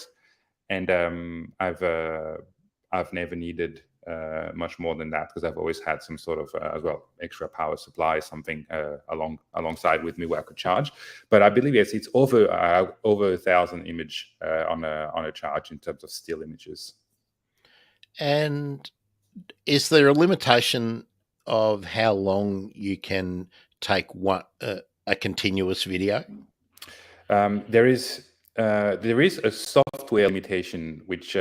and I've never needed much more than that, because I've always had some sort of as well extra power supply, something alongside with me where I could charge. But I believe it's over 1,000 image on a charge in terms of still images. And is there a limitation of how long you can take a continuous video? There is a software limitation which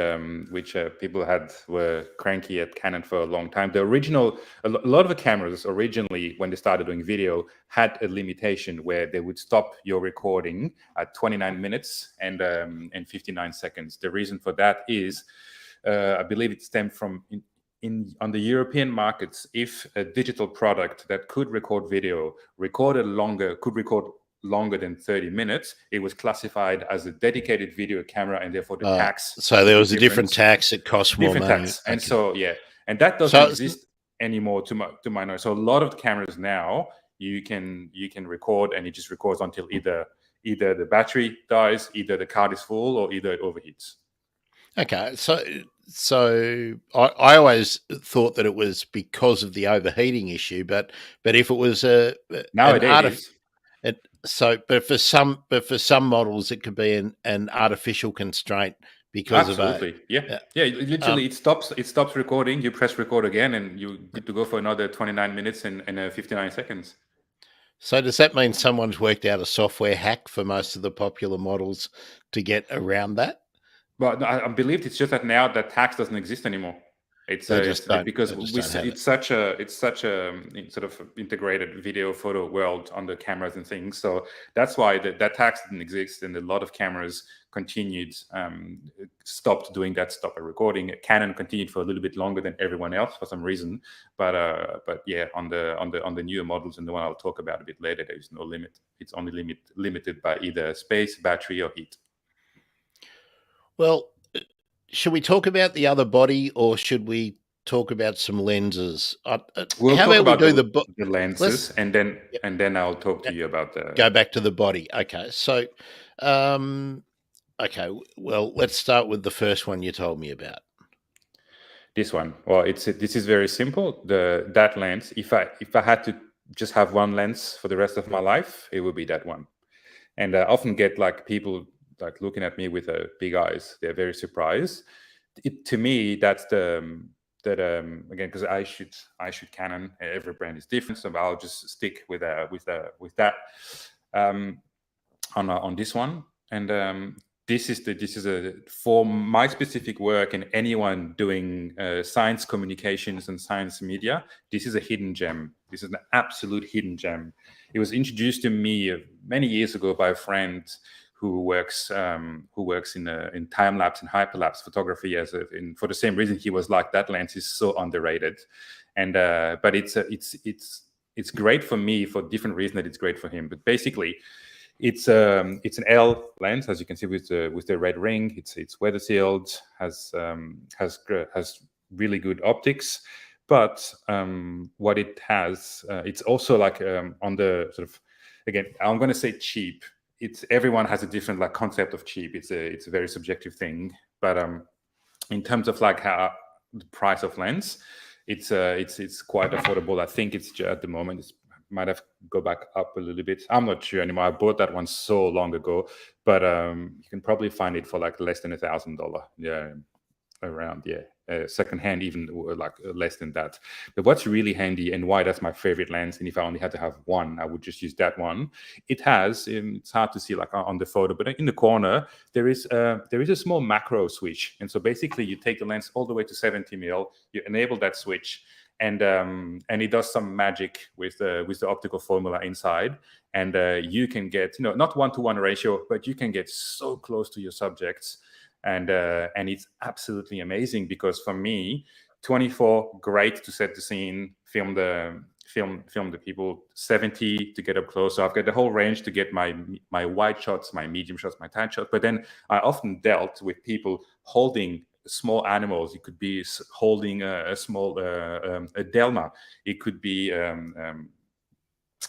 people were cranky at Canon for a long time. A lot of the cameras originally, when they started doing video, had a limitation where they would stop your recording at 29 minutes and 59 seconds. The reason for that is, I believe it stemmed from on the European markets, if a digital product that could record video could record longer than 30 minutes, it was classified as a dedicated video camera, and therefore the tax. So there was a different tax. It cost more money. Tax. And so, and that doesn't exist anymore to my knowledge. So a lot of the cameras now, you can record, and it just records until either the battery dies, either the card is full, or either it overheats. Okay, so I always thought that it was because of the overheating issue, but if it was nowadays. But for some models, it could be an artificial constraint because of Absolutely. Yeah. uh, Literally, it stops recording. You press record again, and you get to go for another 29 minutes and 59 seconds. So does that mean someone's worked out a software hack for most of the popular models to get around that? Well, no, I believe it's just that now that tax doesn't exist anymore. They just don't. Because They just don't have it. it's such a sort of integrated video photo world on the cameras and things. So that's why that tax didn't exist, and a lot of cameras continued stopped doing that stop recording. Canon continued for a little bit longer than everyone else for some reason, but yeah, on the newer models and the one I'll talk about a bit later, there is no limit. It's only limited by either space, battery, or heat. Well, should we talk about the other body, or should we talk about some lenses? We'll How talk about we about do the lenses, let's and then yep, I'll talk to you about the. go back to the body. Okay, so okay, well, let's start with the first one you told me about. This one. Well, this is very simple. That lens. If I had to just have one lens for the rest of my life, it would be that one. And I often get like people like looking at me with big eyes. They're very surprised. To me, that's again, because I shoot Canon. Every brand is different, so I'll just stick with that on this one. And this is for my specific work and anyone doing science communications and science media. This is a hidden gem. This is an absolute hidden gem. It was introduced to me many years ago by a friend who works in time lapse and hyperlapse photography. For the same reason, he was like, that lens is so underrated, and but it's great for me for different reasons that it's great for him. But basically, it's an L lens, as you can see with the red ring. It's weather sealed, has really good optics, but what it has, it's also like on the sort of, again, I'm going to say cheap. Everyone has a different like concept of cheap. It's a very subjective thing, but in terms of like how the price of lens, it's quite affordable. I think it's at the moment it's might have go back up a little bit. I'm not sure anymore. I bought that one so long ago, but you can probably find it for like less than $1,000. Yeah, around, yeah. Secondhand, even like less than that. But what's really handy and why that's my favorite lens, and if I only had to have one, I would just use that one. It has, it's hard to see like on the photo, but in the corner there is a small macro switch, and so basically you take the lens all the way to 70 mil, you enable that switch, and it does some magic with the optical formula inside, and you can get not 1-to-1 ratio, but you can get so close to your subjects. And it's absolutely amazing because for me, 24, great to set the scene, film the people. 70 to get up close. So I've got the whole range to get my wide shots, my medium shots, my tight shots. But then I often dealt with people holding small animals. It could be holding a small a Delma. It could be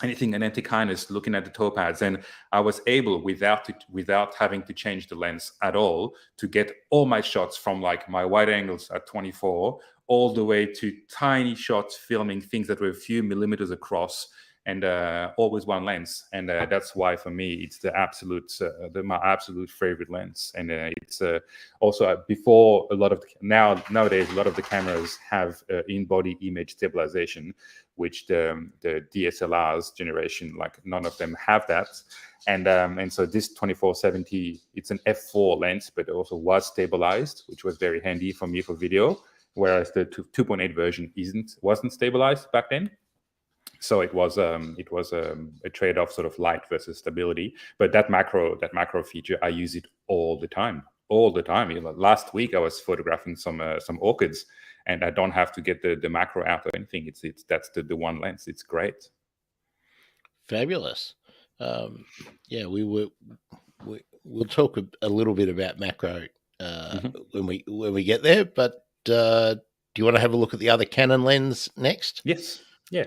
anything, an Antechinus, looking at the topaz, and I was able, without having to change the lens at all, to get all my shots from like my wide angles at 24 all the way to tiny shots filming things that were a few millimeters across, and always one lens. And that's why for me it's my absolute favorite lens. And it's also before nowadays a lot of the cameras have in-body image stabilization, which the DSLRs generation, like none of them have that. And so this 2470, it's an f4 lens, but it also was stabilized, which was very handy for me for video, whereas the 2.8 version wasn't stabilized back then. So it was a trade-off, sort of light versus stability. But that macro feature, I use it all the time. Last week I was photographing some orchids, and I don't have to get the macro out or anything. That's the one lens. It's great. Fabulous. Yeah, we'll talk a little bit about macro when we get there. But do you want to have a look at the other Canon lens next? Yes. Yeah.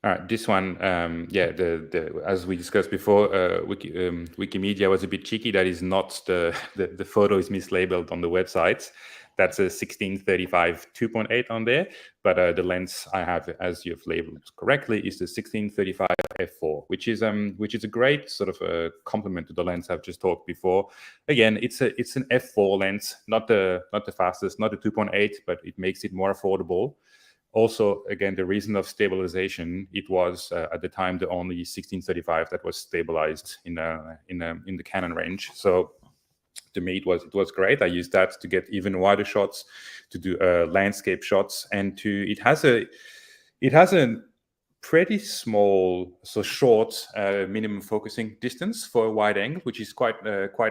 All right, this one, as we discussed before, Wikimedia was a bit cheeky. That is not the photo is mislabeled on the website. That's a 1635 2.8 on there, but the lens I have, as you've labeled correctly, is the 1635 f4, which is a great sort of a complement to the lens I've just talked before. Again, it's an f4 lens, not the fastest, not the 2.8, but it makes it more affordable. Also, again, the reason of stabilization, it was at the time the only 1635 that was stabilized in the Canon range. So to me, it was great. I used that to get even wider shots, to do landscape shots, and it has a pretty small, so short minimum focusing distance for a wide angle, which is quite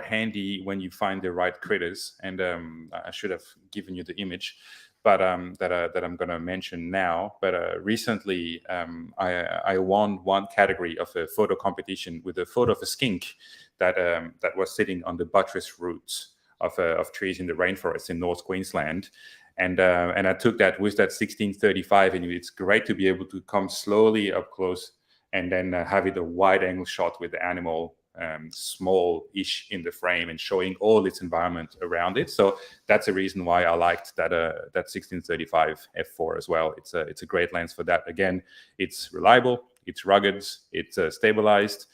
handy when you find the right critters. And I should have given you the image, but that I'm going to mention now. But recently, I won one category of a photo competition with a photo of a skink that was sitting on the buttress roots of trees in the rainforest in North Queensland. And I took that with that 1635, and it's great to be able to come slowly up close and then have it a wide angle shot with the animal small-ish in the frame and showing all its environment around it. So that's a reason why I liked that 1635 f4 as well. It's a great lens for that. Again, it's reliable, it's rugged, it's stabilized,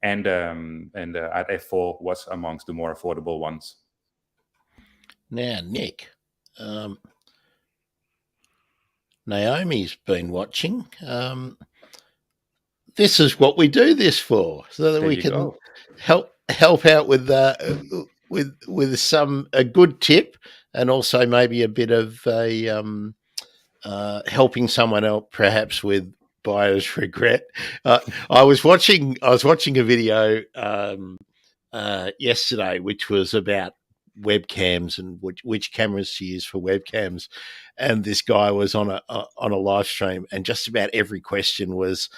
and at f4 was amongst the more affordable ones. Now, Nick. Naomi's been watching. This is what we do this for, so that we can help out with a good tip, and also maybe a bit of a helping someone else perhaps with buyer's regret. I was watching a video yesterday, which was about webcams and which cameras to use for webcams, and this guy was on a live stream, and just about every question was,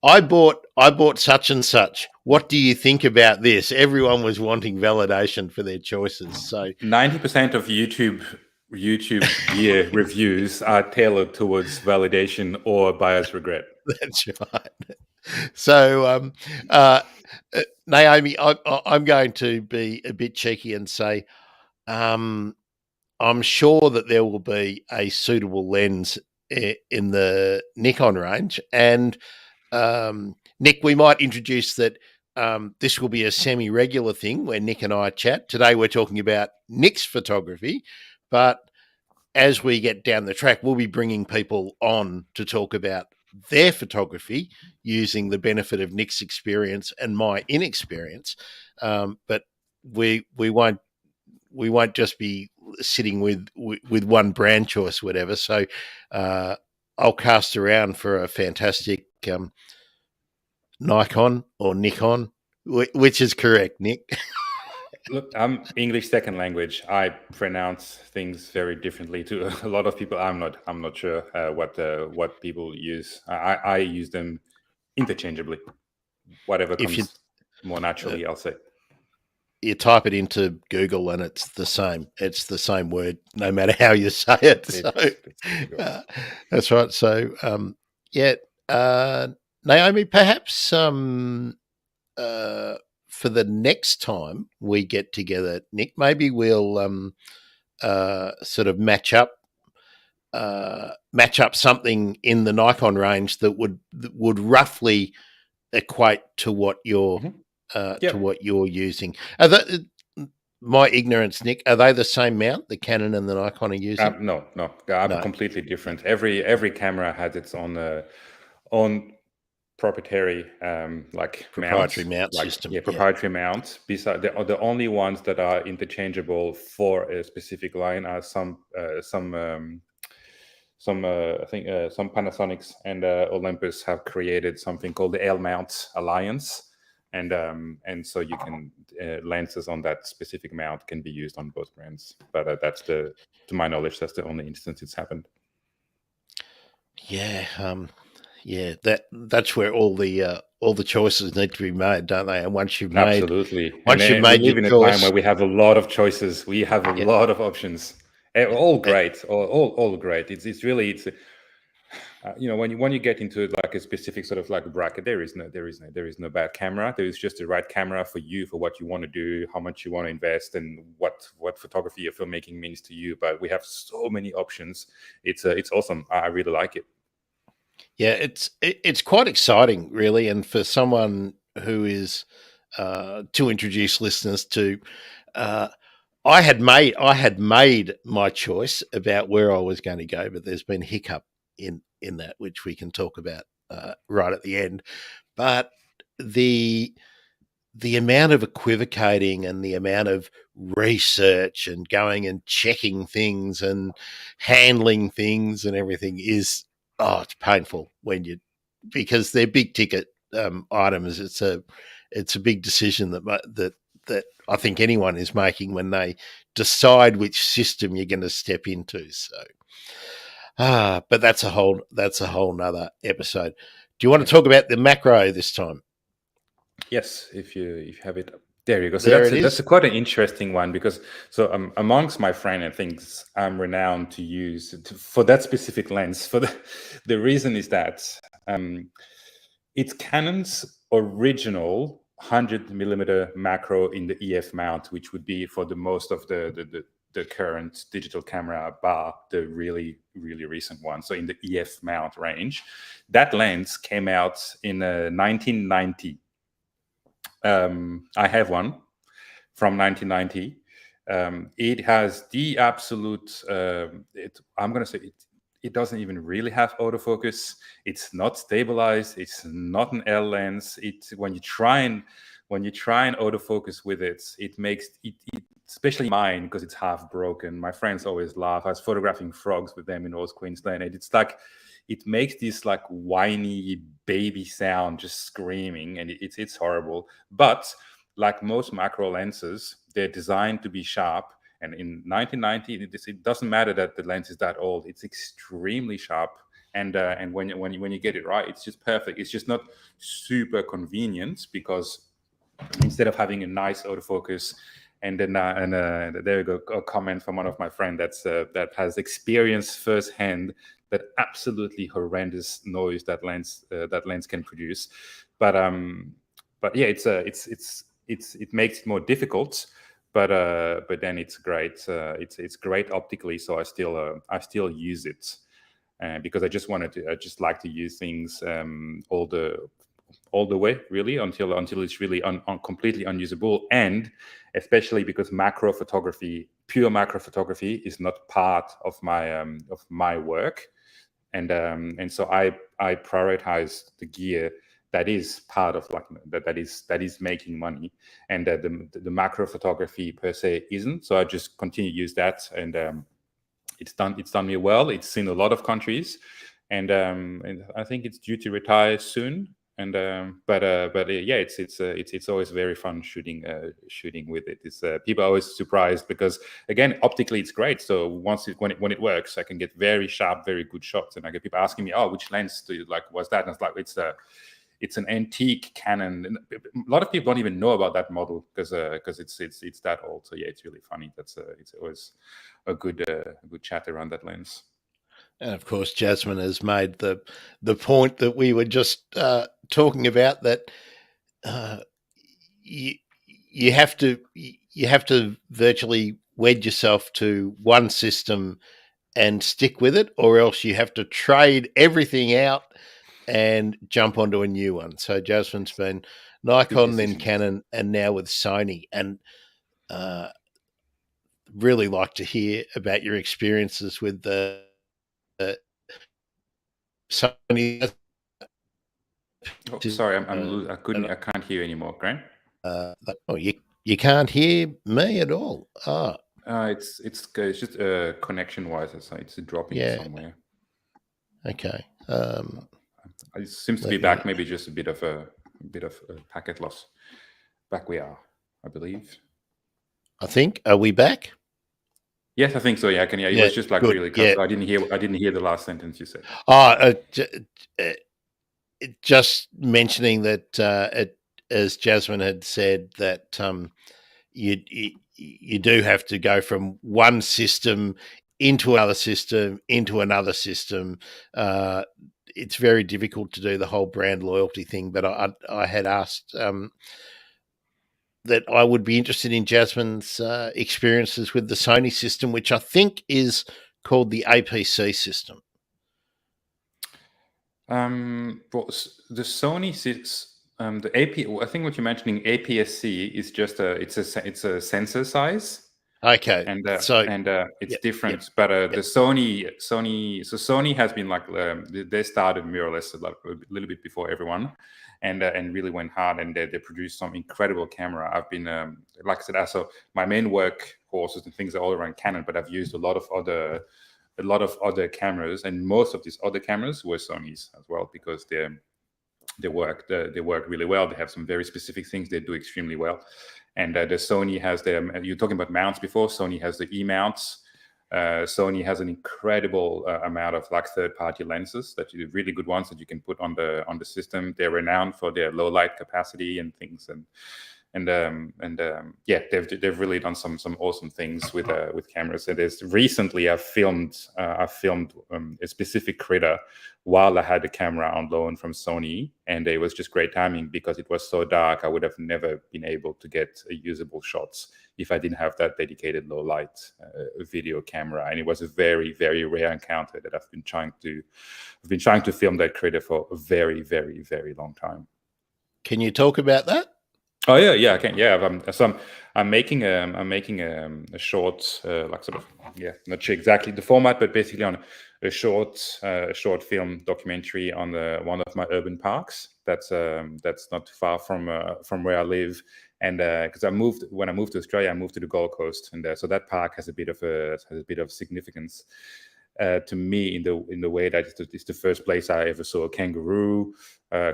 I bought such and such. What do you think about this? Everyone was wanting validation for their choices. So 90% of YouTube gear reviews are tailored towards validation or buyer's regret. That's right. So, Naomi, I'm going to be a bit cheeky and say, I'm sure that there will be a suitable lens in the Nikon range. And Nick, we might introduce that this will be a semi-regular thing where Nick and I chat. Today we're talking about Nick's photography, but as we get down the track, we'll be bringing people on to talk about their photography using the benefit of Nick's experience and my inexperience. But we won't just be sitting with one brand choice, whatever. So I'll cast around for a fantastic Nikon or Nikon, which is correct, Nick. Look, I'm English second language. I pronounce things very differently to a lot of people. I'm not sure what people use. I use them interchangeably. Whatever comes more naturally, I'll say. You type it into Google and it's the same. It's the same word, no matter how you say it. So, that's right. So, Naomi, perhaps for the next time we get together, Nick, maybe we'll sort of match up something in the Nikon range that would roughly equate to what you're to what you're using. My ignorance, Nick, are they the same mount the Canon and the Nikon are using? No, completely different. Every camera has its own proprietary mount system. Yeah, proprietary mount. Besides, the only ones that are interchangeable for a specific line are some Panasonics and Olympus have created something called the L Mount Alliance, and so you can lenses on that specific mount can be used on both brands. But to my knowledge, that's the only instance it's happened. Yeah, that's where all the choices need to be made, don't they? And once you've made we live your in a choice, time where we have a lot of choices. We have a lot of options. All great, all great. It's really when you get into like a specific sort of like bracket, there is no bad camera. There is just the right camera for you, for what you want to do, how much you want to invest, and what photography or filmmaking means to you. But we have so many options. It's awesome. I really like it. Yeah, it's quite exciting, really, and for someone who is to introduce listeners to. I had made my choice about where I was going to go, but there's been a hiccup in that, which we can talk about right at the end. But the amount of equivocating and the amount of research and going and checking things and handling things and everything is it's painful when you because they're big ticket items. It's a big decision that I think anyone is making when they decide which system you're going to step into. So, but that's a whole nother episode. Do you want to talk about the macro this time? Yes, if you have it. There you go. So There that's quite an interesting one, because amongst my friend and things, I'm renowned to use for that specific lens. For the reason is that it's Canon's original 100mm macro in the EF mount, which would be for the most of the current digital camera, bar the really, really recent one. So in the EF mount range, that lens came out in 1990. I have one from 1990. It has the absolute. I'm going to say it doesn't even really have autofocus. It's not stabilized. It's not an L lens. When you try and autofocus with it, it makes it especially mine, because it's half broken. My friends always laugh. I was photographing frogs with them in North Queensland, and it's like it makes this like whiny baby sound, just screaming, and it's horrible. But like most macro lenses, they're designed to be sharp. And in 1990, it doesn't matter that the lens is that old; it's extremely sharp. And when you get it right, it's just perfect. It's just not super convenient, because instead of having a nice autofocus, and then there you go, a comment from one of my friends that has experienced firsthand that absolutely horrendous noise that lens can produce. But yeah, it makes it more difficult. But then it's great. It's great optically. So I still use it, because I just like to use things all the way, really, until it's really completely unusable. And especially because pure macro photography is not part of my work. And so I prioritize the gear that is part of like that is making money, and the macro photography per se isn't. So I just continue to use that, and it's done me well. It's in a lot of countries, and I think it's due to retire soon. And but yeah, it's always very fun shooting with it. It's people are always surprised, because again, optically it's great. So when it works, I can get very sharp, very good shots. And I get people asking me, "Oh, which lens do you like? What's that?" And it's like it's an antique Canon. And a lot of people don't even know about that model, because it's that old. So yeah, it's really funny. It's always a good chat around that lens. And of course, Jasmine has made the point that we were just talking about, that you have to virtually wed yourself to one system and stick with it, or else you have to trade everything out and jump onto a new one. So Jasmine's been Nikon, then Canon, and now with Sony. And really like to hear about your experiences with the Sony. Oh, sorry, I can't hear you anymore, Grant. You can't hear me at all. It's just connection wise, it's dropping somewhere. Okay. It seems to be back. Maybe just a bit of a packet loss. Back we are, I believe. I think. Are we back? Yes, I think so. Yeah, I can. Yeah, it was just like good. Really cut. So I didn't hear the last sentence you said. Just mentioning that, as Jasmine had said, that you do have to go from one system into another system, it's very difficult to do the whole brand loyalty thing. But I had asked that I would be interested in Jasmine's experiences with the Sony system, which I think is called the APC system. Well, the Sony sits. The AP. I think what you're mentioning, APS-C, is just it's a sensor size. Okay, and it's different. But the Sony, so Sony has been like they started mirrorless a little bit before everyone, and really went hard, and they produced some incredible camera. I've been like I said, so my main work courses and things are all around Canon, but I've used a lot of other cameras, and most of these other cameras were Sony's as well, because they work really well. They have some very specific things they do extremely well. And the Sony has you're talking about mounts before. Sony has the E-mounts. Sony has an incredible amount of like third-party lenses that you really good ones that you can put on the system. They're renowned for their low light capacity and things, yeah, they've really done some awesome things with cameras. And recently I've filmed a specific critter while I had the camera on loan from Sony, and it was just great timing because it was so dark. I would have never been able to get usable shots if I didn't have that dedicated low light video camera. And it was a very, very rare encounter that I've been trying to film that critter for a very, very, very long time. Can you talk about that? Oh yeah, I can. Yeah, I'm making a short, like sort of, not sure exactly the format, but basically on a short film documentary on one of my urban parks. That's not too far from where I live, and because when I moved to Australia, I moved to the Gold Coast, and so that park has a bit of significance to me in the way that it's the first place I ever saw a kangaroo,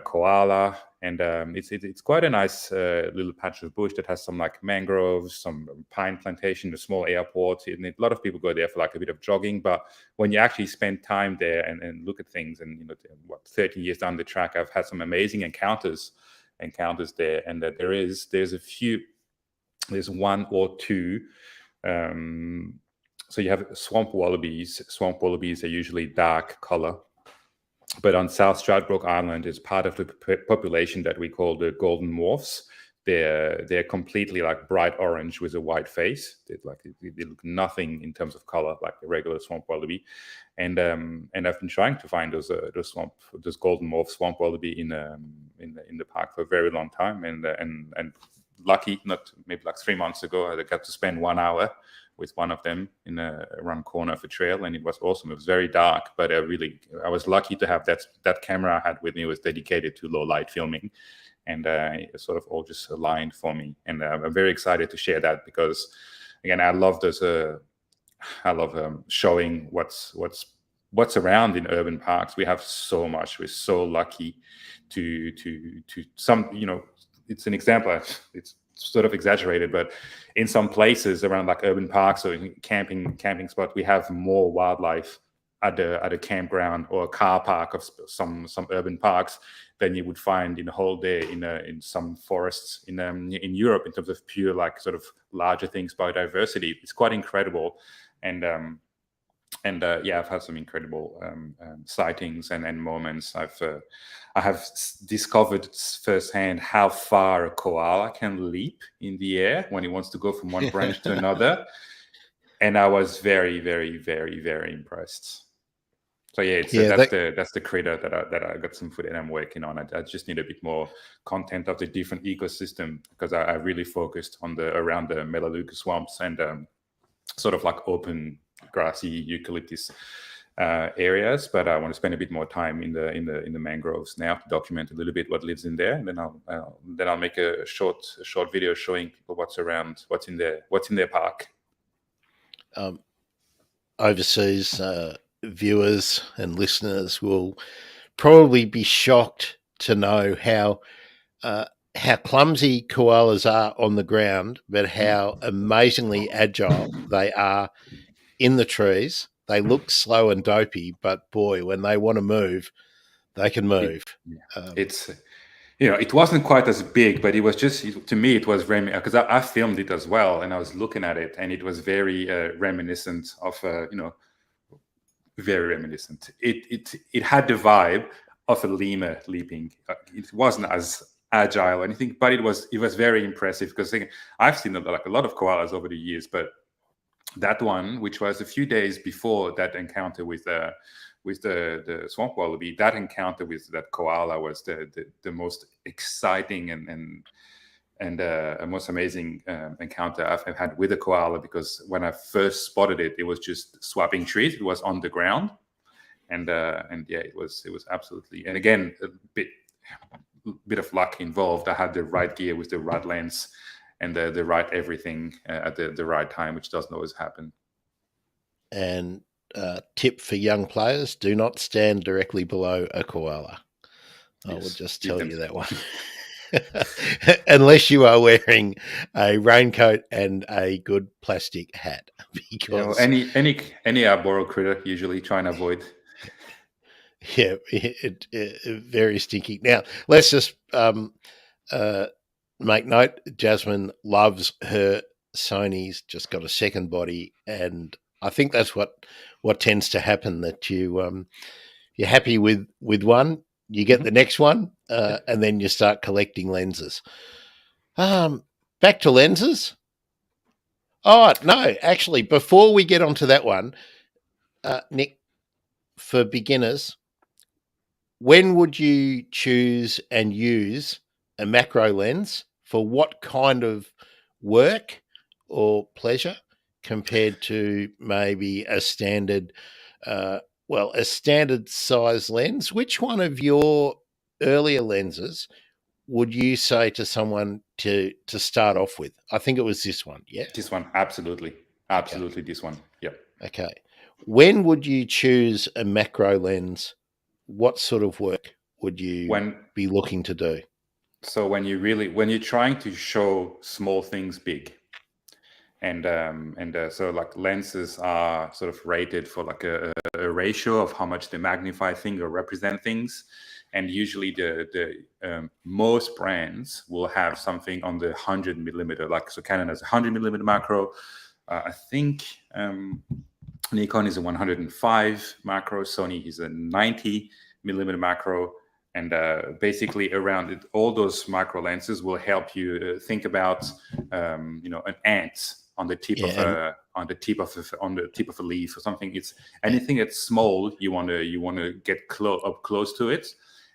koala, and it's quite a nice little patch of bush that has some like mangroves, some pine plantation, a small airport. And a lot of people go there for like a bit of jogging, but when you actually spend time there and look at things, and 30 years down the track, I've had some amazing encounters there, and that there's one or two. So you have swamp wallabies. Swamp wallabies are usually dark color, but on South Stradbroke Island is part of the population that we call the golden morphs. They're completely like bright orange with a white face. They look nothing in terms of color like the regular swamp wallaby, and I've been trying to find those golden morph swamp wallaby in the park for a very long time, and lucky, not maybe like 3 months ago, I got to spend 1 hour with one of them in around corner of a trail, and it was awesome. It was very dark, but I was lucky to have that camera I had with me was dedicated to low light filming, and it sort of all just aligned for me. And I'm very excited to share that because, again, I love showing what's around in urban parks. We have so much. We're so lucky to some, it's an example. It's sort of exaggerated, but in some places around like urban parks or camping spot, we have more wildlife at a campground or a car park of some urban parks than you would find in a whole day in some forests in Europe, in terms of pure like sort of larger things, biodiversity. It's quite incredible. And I've had some incredible sightings and moments. I have discovered firsthand how far a koala can leap in the air when he wants to go from one branch to another, and I was very, very, very, very impressed. So that's the critter that I got some footage and I'm working on. I just need a bit more content of the different ecosystem, because I really focused on around the Melaleuca swamps and sort of like open grassy eucalyptus areas, but I want to spend a bit more time in the mangroves now to document a little bit what lives in there, and then I'll make a short video showing people what's in their park. Overseas viewers and listeners will probably be shocked to know how clumsy koalas are on the ground, but how amazingly agile they are in the trees. They look slow and dopey, but boy, when they want to move, they can move. It wasn't quite as big, but it was just, to me, it was because I filmed it as well, and I was looking at it, and it was very reminiscent of very reminiscent. It had the vibe of a lemur leaping. It wasn't as agile or anything, but it was very impressive, because I've seen a lot of koalas over the years, but that one, which was a few days before that encounter with the swamp wallaby, that encounter with that koala was the most exciting and a most amazing encounter I've had with a koala, because when I first spotted it, it was just swapping trees. It was on the ground, and yeah, it was absolutely. And again, a bit of luck involved. I had the right gear with the right lens and the right everything at the right time, which doesn't always happen. And tip for young players: do not stand directly below a koala. I will just tell you that one. Unless you are wearing a raincoat and a good plastic hat, because any arboreal critter usually try and avoid. Yeah, it very stinky. Now let's just make note. Jasmine loves her Sony's. Just got a second body, and I think that's what tends to happen. That you're happy with one, you get the next one, and then you start collecting lenses. Back to lenses. Oh, no, actually, before we get onto that one, Nick, for beginners, when would you choose and use a macro lens for what kind of work or pleasure compared to maybe a standard, a standard size lens? Which one of your earlier lenses would you say to someone to start off with? I think it was this one. Yeah. This one. Absolutely. Okay. This one. Yep. Okay. When would you choose a macro lens? What sort of work would you be looking to do? So when you're trying to show small things big, and so like lenses are sort of rated for like a ratio of how much they magnify things or represent things. And usually the most brands will have something on the 100 millimeter, like, so Canon has a 100 millimeter macro. I think Nikon is a 105 macro, Sony is a 90 millimeter macro. And basically around it, all those macro lenses will help you think about, an ant on the tip of a leaf or something. It's anything that's small. You want to get up close to it.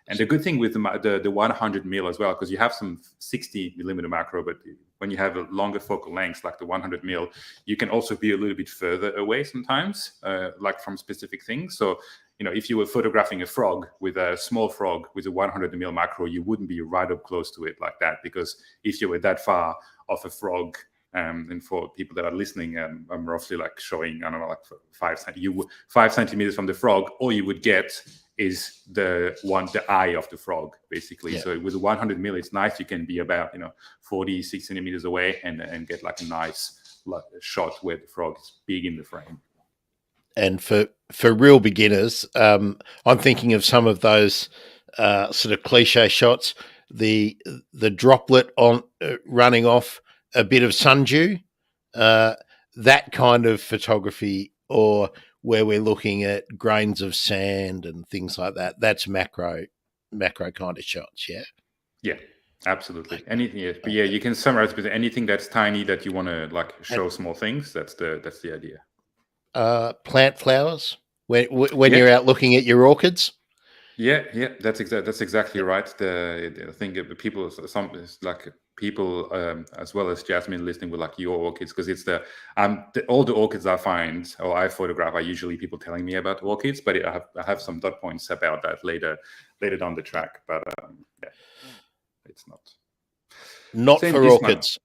And the good thing with the 100 mil as well, because you have some 60 millimeter macro, but when you have a longer focal length like the 100 mil, you can also be a little bit further away sometimes, like from specific things. So, if you were photographing a frog with a small frog with a 100 mil macro, you wouldn't be right up close to it like that, because if you were that far off a frog, and for people that are listening, I'm roughly like showing, I don't know, like 5 centimeters from the frog, all you would get is the eye of the frog, basically. Yeah. So with 100 mil, it's nice. You can be about 40-60 centimeters away and get like a nice shot where the frog is big in the frame. And for real beginners, I'm thinking of some of those sort of cliche shots, the droplet on running off a bit of sundew, that kind of photography, or where we're looking at grains of sand and things like that. That's macro kind of shots, yeah? Yeah, absolutely. Anything, yeah. But yeah, you can summarize with anything that's tiny that you want to like show small things. That's the idea. Plant flowers when you're out looking at your orchids. Yeah, that's exactly right. I think people, as well as Jasmine listening with like your orchids, because it's all the orchids I find or I photograph are usually people telling me about orchids, but I have some dot points about that later down the track. But yeah, it's not for orchids.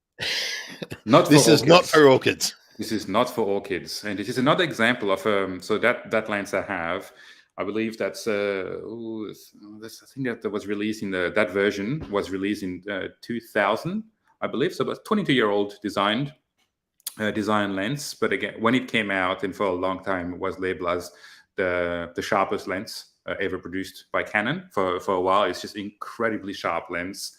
This is not for orchids. This is not for orchids, and this is another example of so that lens I have. I believe that's I think that was released that version was released in 2000, I believe. So it was 22-year-old design lens. But again, when it came out, and for a long time, it was labeled as the sharpest lens ever produced by Canon. For a while, it's just incredibly sharp lens.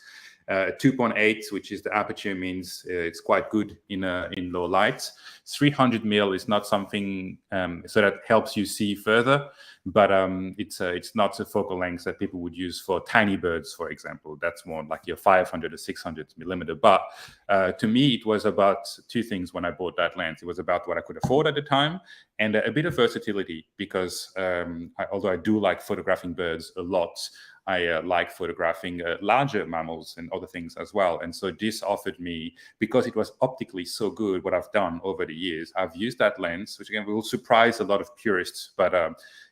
2.8, which is the aperture, means it's quite good in low lights. 300 mil is not something so that helps you see further, but it's not a focal length that people would use for tiny birds, for example. That's more like your 500 or 600 millimeter. But to me, it was about two things when I bought that lens. It was about what I could afford at the time, and a bit of versatility, because although I do like photographing birds a lot, I like photographing larger mammals and other things as well. And so this offered me, because it was optically so good, what I've done over the years, I've used that lens, which again will surprise a lot of purists, but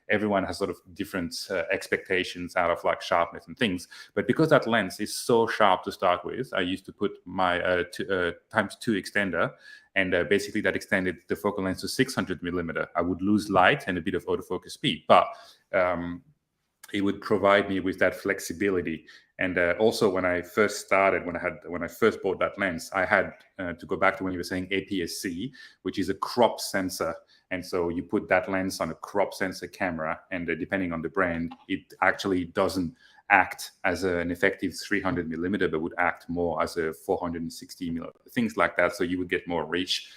everyone has sort of different expectations out of like sharpness and things. But because that lens is so sharp to start with, I used to put my ×2 extender, and basically that extended the focal length to 600 millimeter. I would lose light and a bit of autofocus speed, but it would provide me with that flexibility. And also, when I first started, when I first bought that lens, I had to go back to when you were saying APS-C, which is a crop sensor. And so you put that lens on a crop sensor camera, and depending on the brand, it actually doesn't act as an effective 300 millimeter, but would act more as a 460 millimeter, things like that. So you would get more reach.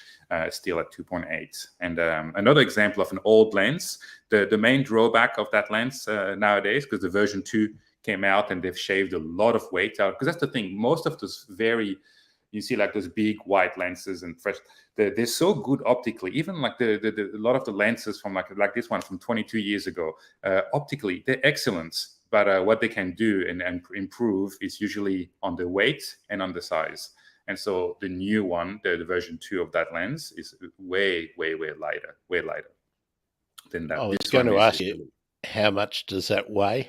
Still at 2.8. And another example of an old lens, the main drawback of that lens nowadays, because the version 2 came out and they've shaved a lot of weight out, because that's the thing, most of those you see like those big white lenses and fresh, they're so good optically, even like a lot of the lenses from like this one from 22 years ago, optically they're excellent, but what they can do and improve is usually on the weight and on the size. And so the new one, the version 2 of that lens, is way lighter than that. I was going to ask you, how much does that weigh?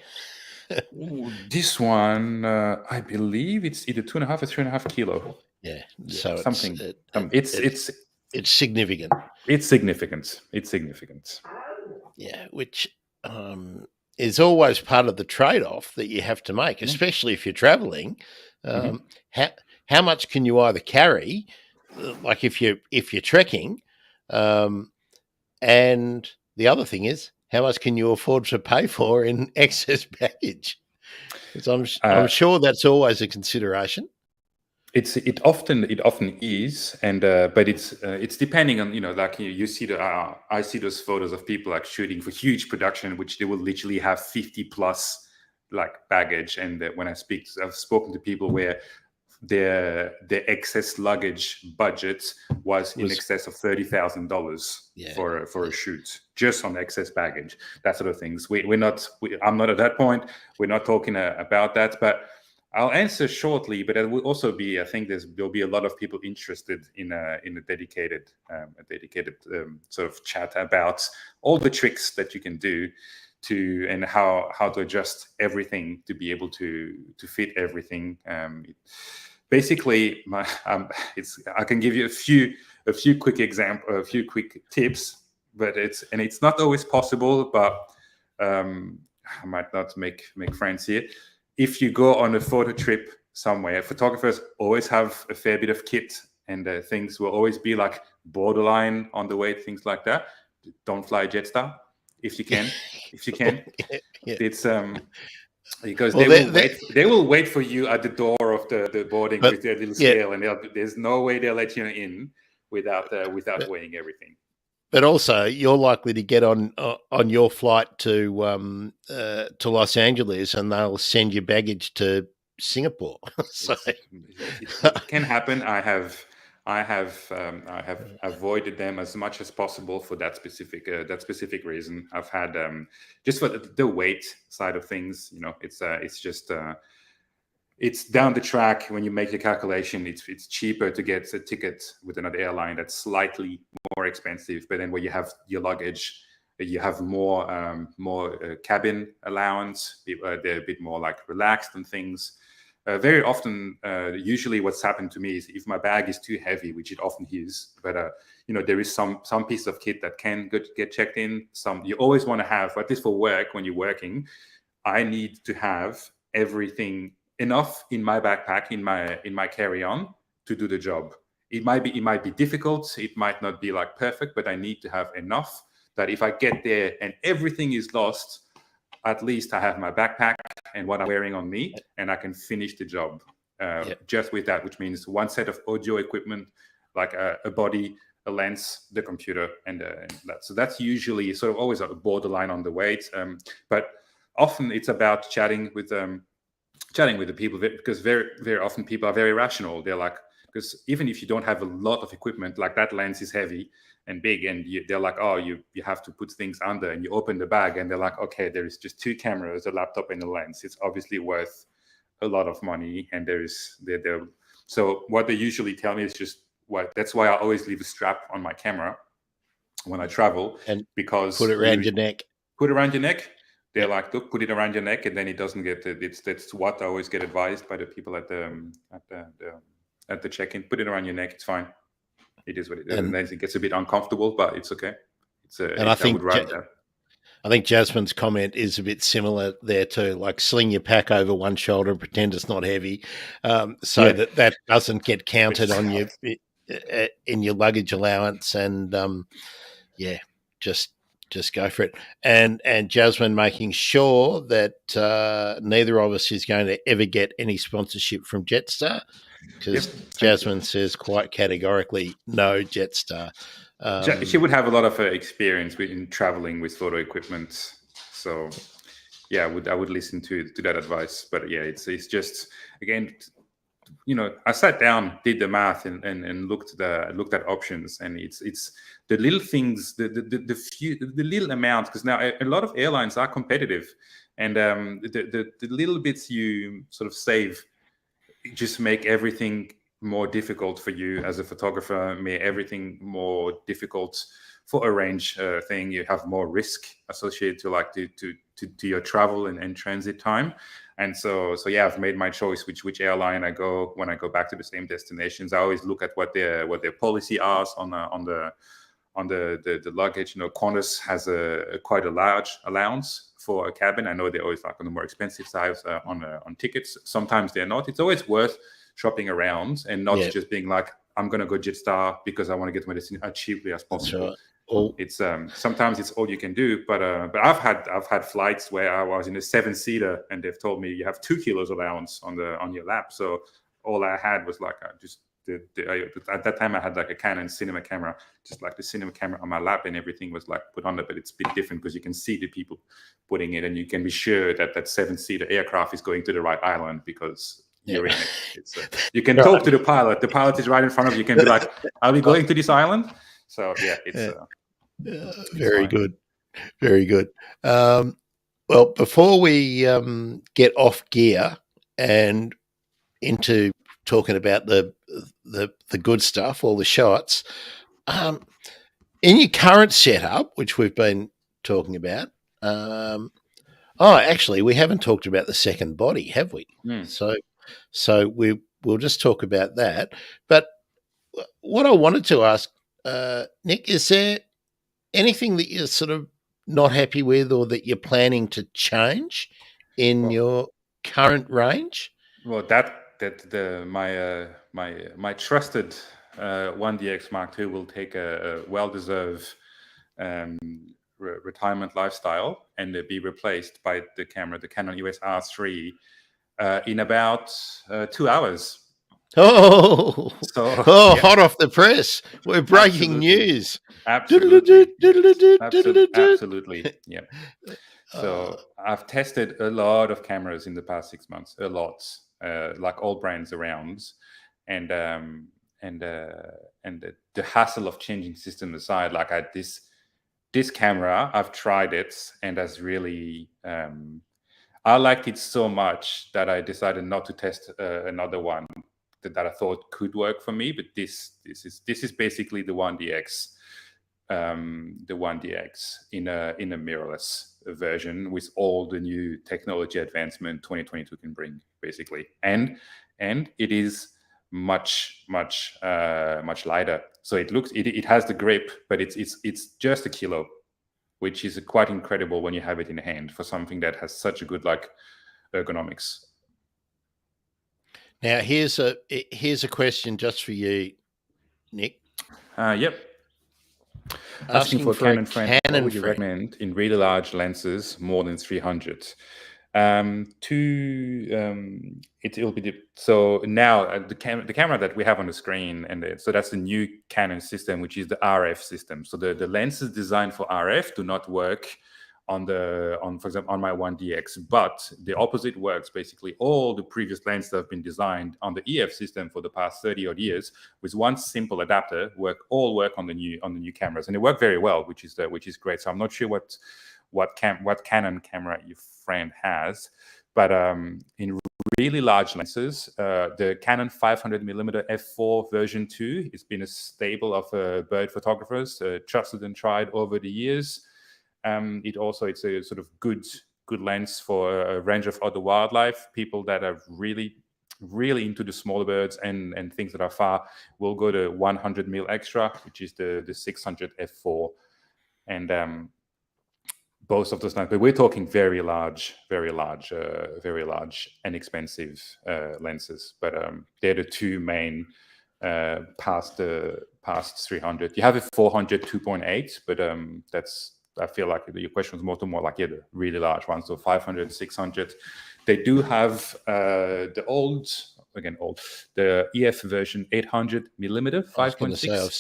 This one, I believe it's either 2.5 or 3.5 kilo. Yeah, so something. It's significant. It's significant. It's significant. Yeah, which is always part of the trade-off that you have to make, especially if you're traveling. How much can you either carry, like if you're trekking, and the other thing is, how much can you afford to pay for in excess baggage? Because I'm sure that's always a consideration. It often is, and but it's depending on, like you see I see those photos of people like shooting for huge production, which they will literally have 50 plus like baggage, and when I've spoken to people where their excess luggage budget was in excess of $30,000 for a shoot, just on excess baggage, that sort of things. I'm not at that point. We're not talking about that, but I'll answer shortly. But it will also be, I think there'll be a lot of people interested in a dedicated sort of chat about all the tricks that you can do and how to adjust everything to be able to fit everything. Basically, I can give you a few quick tips, but it's not always possible. But I might not make friends here. If you go on a photo trip somewhere, photographers always have a fair bit of kit, and things will always be like borderline on the weight, things like that. Don't fly Jetstar if you can. It's because they will wait for you at the door of the boarding with their little scale, and there's no way they'll let you in without weighing everything. But also, you're likely to get on your flight to Los Angeles, and they'll send your baggage to Singapore. So it can happen. I have avoided them as much as possible for that specific reason. I've had just for the weight side of things. It's just it's down the track. When you make your calculation, it's cheaper to get a ticket with another airline that's slightly more expensive. But then when you have your luggage, you have more cabin allowance. They're a bit more like relaxed and things. Very often, usually what's happened to me is if my bag is too heavy, which it often is, but there is some piece of kit that can get checked in. Some you always want to have, at least for work, when you're working, I need to have everything enough in my backpack, in my carry-on to do the job. It might be difficult. It might not be like perfect, but I need to have enough that if I get there and everything is lost, at least I have my backpack and what I'm wearing on me, and I can finish the job. just with that, which means one set of audio equipment, like a body, a lens, the computer, and that. So that's usually sort of always a borderline on the weight, but often it's about chatting with the people, because very, very often people are very rational. They're like, because even if you don't have a lot of equipment, like that lens is heavy and big, and they're like, oh, you have to put things under, and you open the bag and they're like, okay, there is just 2 cameras, a laptop, and a lens. It's obviously worth a lot of money, and so what they usually tell me is just that's why I always leave a strap on my camera when I travel, and because put it around your neck. Put it around your neck. They're like, look, put it around your neck, and then it doesn't get it. That's what I always get advised by the people at the check-in. Put it around your neck. It's fine. It is what it is. And then it gets a bit uncomfortable, but it's okay. I would rather that. I think Jasmine's comment is a bit similar there too. Like, sling your pack over one shoulder and pretend it's not heavy, that doesn't get counted on you in your luggage allowance. And just go for it. And Jasmine making sure that neither of us is going to ever get any sponsorship from Jetstar, because Jasmine says quite categorically, no Jetstar. She would have a lot of experience in traveling with photo equipment, so yeah, I would listen to that advice. But yeah, it's just, again, I sat down, did the math, and looked at options, and it's the little things, the little amounts, because now a lot of airlines are competitive, and the little bits you sort of save just make everything more difficult for you as a photographer, make everything more difficult for a range thing. You have more risk associated to your travel and transit time. And so yeah, I've made my choice which airline I go when I go back to the same destinations. I always look at what their policy are on the luggage. Qantas has quite a large allowance for a cabin. I know they're always like on the more expensive side on tickets. Sometimes they're not. It's always worth shopping around and not just being like, I'm going to go Jetstar because I want to get to my destination as cheaply as possible. Right. It's sometimes it's all you can do, but I've had flights where I was in a 7-seater and they've told me you have 2 kilos allowance on your lap. So all I had was like at that time I had like a Canon cinema camera, just like the cinema camera on my lap, and everything was like put on it. But it's a bit different because you can see the people putting it, and you can be sure that 7-seater aircraft is going to the right island because you're in it. It's, you can talk to the pilot. The pilot is right in front of you. You can be like, "Are we going to this island?" So yeah, it's very good, very good. Well, before we get off gear and into talking about the good stuff, all the shots, in your current setup, which we've been talking about. Actually, we haven't talked about the second body, have we? So we'll just talk about that. But what I wanted to ask, Nick, is there anything that you're sort of not happy with, or that you're planning to change in your current range? Well, my trusted 1DX Mark II will take a well-deserved retirement lifestyle and be replaced by the Canon EOS R3 in about 2 hours. Oh, hot off the press. We're breaking news. Absolutely. Yeah. So I've tested a lot of cameras in the past 6 months, a lot, like all brands around, and the hassle of changing system aside, like this camera, I've tried it and has really, I liked it so much that I decided not to test another one that I thought could work for me. But this is basically the 1DX. The 1DX in a mirrorless version with all the new technology advancement 2022 can bring, basically, and it is much lighter. So it has the grip, but it's just a kilo, which is quite incredible when you have it in hand for something that has such a good ergonomics. Now here's a question just for you, Nick. Yep. Asking for a Canon friend, what would you recommend in really large lenses more than 300? It'll be so now the camera that we have on the screen, and so that's the new Canon system, which is the RF system. So the lenses designed for RF do not work on for example on my 1DX, but the opposite works. Basically, all the previous lenses that have been designed on the EF system for the past 30 odd years with one simple adapter work on the new cameras, and they work very well, which is great. So I'm not sure what Canon camera your friend has, but in really large lenses, the Canon 500mm f4 version 2 has been a staple of bird photographers, trusted and tried over the years. It's a sort of good lens for a range of other wildlife. People that are really into the smaller birds and things that are far will go to 100mm extra, which is the 600 f4, and both of those lines. But we're talking very large and expensive lenses. But they're the two main past 300. You have a 400 2.8, but I feel like your question was more like the really large ones, so 500, 600. They do have the EF version 800mm 5.6. I was going to say I've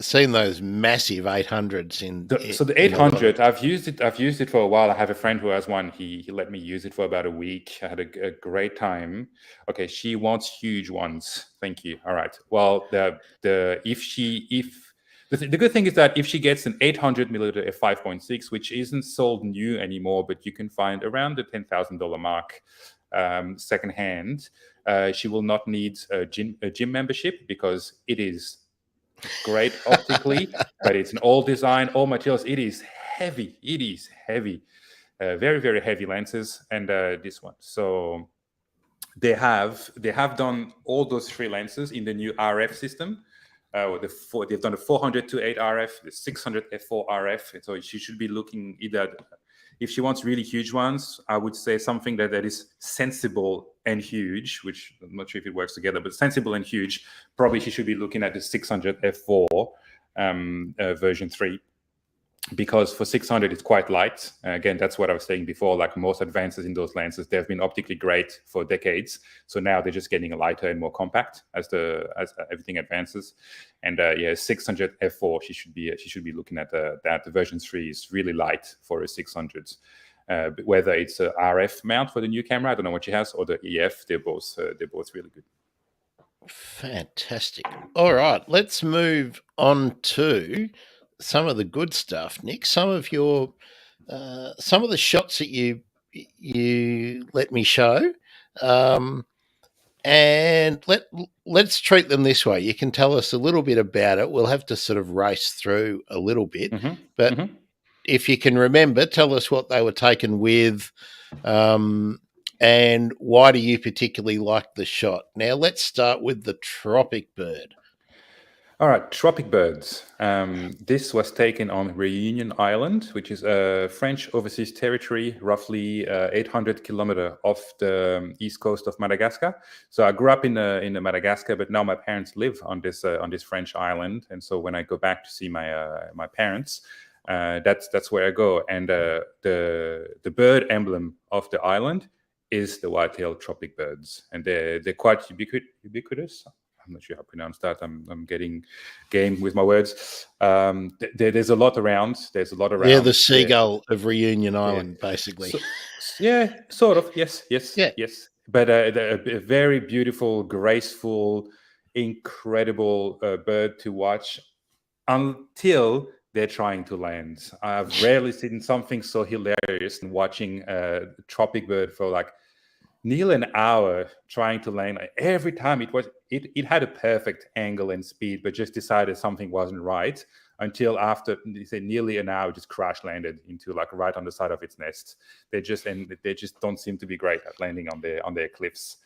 seen those massive 800s so the 800, I've used it for a while. I have a friend who has one. He let me use it for about a week. I had a great time. Okay, she wants huge ones. Thank you. All right. Well, the good thing is that if she gets an 800mm f5.6, which isn't sold new anymore, but you can find around the $10,000 mark secondhand, she will not need a gym membership, because it is great optically, but it's an old design, old materials. It is heavy. Very, very heavy lenses, and this one. So they have done all those three lenses in the new RF system. They've done the 400 to 8 RF, the 600 f4 RF. And so she should be looking either, if she wants really huge ones, I would say something that is sensible and huge, which I'm not sure if it works together, but sensible and huge. Probably she should be looking at the 600 f4 version 3. Because for 600 it's quite light. Again, that's what I was saying before, like most advances in those lenses, they've been optically great for decades, so now they're just getting lighter and more compact as everything advances. And 600 f4, she should be looking at that. The version 3 is really light for a 600. Whether it's a RF mount for the new camera, I don't know what she has, or the EF, they're both really good. Fantastic. All right, let's move on to some of the good stuff, Nick. Some of the shots that you let me show, and let's treat them this way. You can tell us a little bit about it. We'll have to sort of race through a little bit, but if you can remember, tell us what they were taken with, and why do you particularly like the shot? Now, let's start with the tropic bird. All right, tropic birds. This was taken on Reunion Island, which is a French overseas territory, roughly 800 kilometers off the east coast of Madagascar. So I grew up in Madagascar, but now my parents live on this French island, and so when I go back to see my parents, that's where I go. And the bird emblem of the island is the white-tailed tropic birds, and they're quite ubiquitous. I'm not sure how to pronounce that. I'm getting game with my words. There's a lot around. Yeah, the seagull of Reunion Island, basically. Sort of. Yes. Yeah. Yes. But a very beautiful, graceful, incredible bird to watch until they're trying to land. I've rarely seen something so hilarious than watching a tropic bird for like nearly an hour trying to land. Every time it had a perfect angle and speed, but just decided something wasn't right until after nearly an hour, just crash landed into like right on the side of its nest. They just don't seem to be great at landing on their cliffs.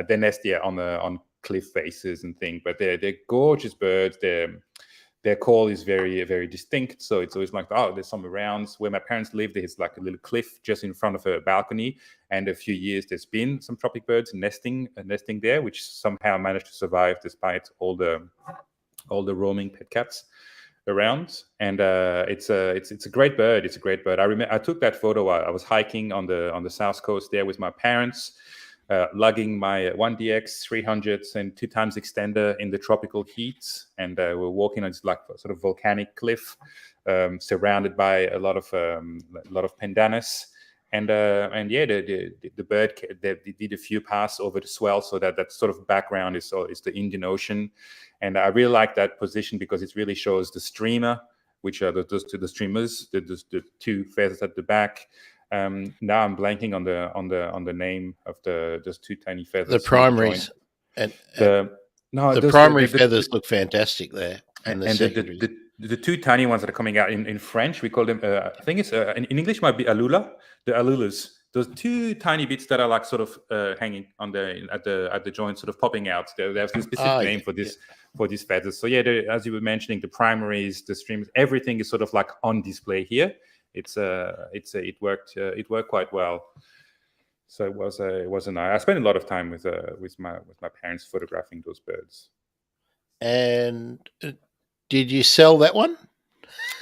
They nest on cliff faces and things, but they're gorgeous birds. Their call is very, very distinct. So it's always like, oh, there's some around. Where my parents live, there's like a little cliff just in front of a balcony. And a few years, there's been some tropic birds nesting there, which somehow managed to survive despite all the roaming pet cats. around, and it's a great bird. It's a great bird. I remember I took that photo while I was hiking on the south coast there with my parents, lugging my 1DX 300s and 2x extender in the tropical heat, and we're walking on this like sort of volcanic cliff, surrounded by a lot of pandanus. And yeah, the bird they did a few passes over the swell, so that sort of background is the Indian Ocean, and I really like that position because it really shows the streamer, which are the streamers, the two feathers at the back. Now I'm blanking on the name of those two tiny feathers. The primaries, and the primary feathers look fantastic there, and the secondaries. The two tiny ones that are coming out in French, we call them. I think it's in English might be alula. The alulas, those two tiny bits that are like sort of hanging on at the joint, sort of popping out. There's a specific name for these feathers. So yeah, as you were mentioning, the primaries, the streams, everything is sort of like on display here. It worked quite well. So it was a nice. I spent a lot of time with my parents photographing those birds. And did you sell that one?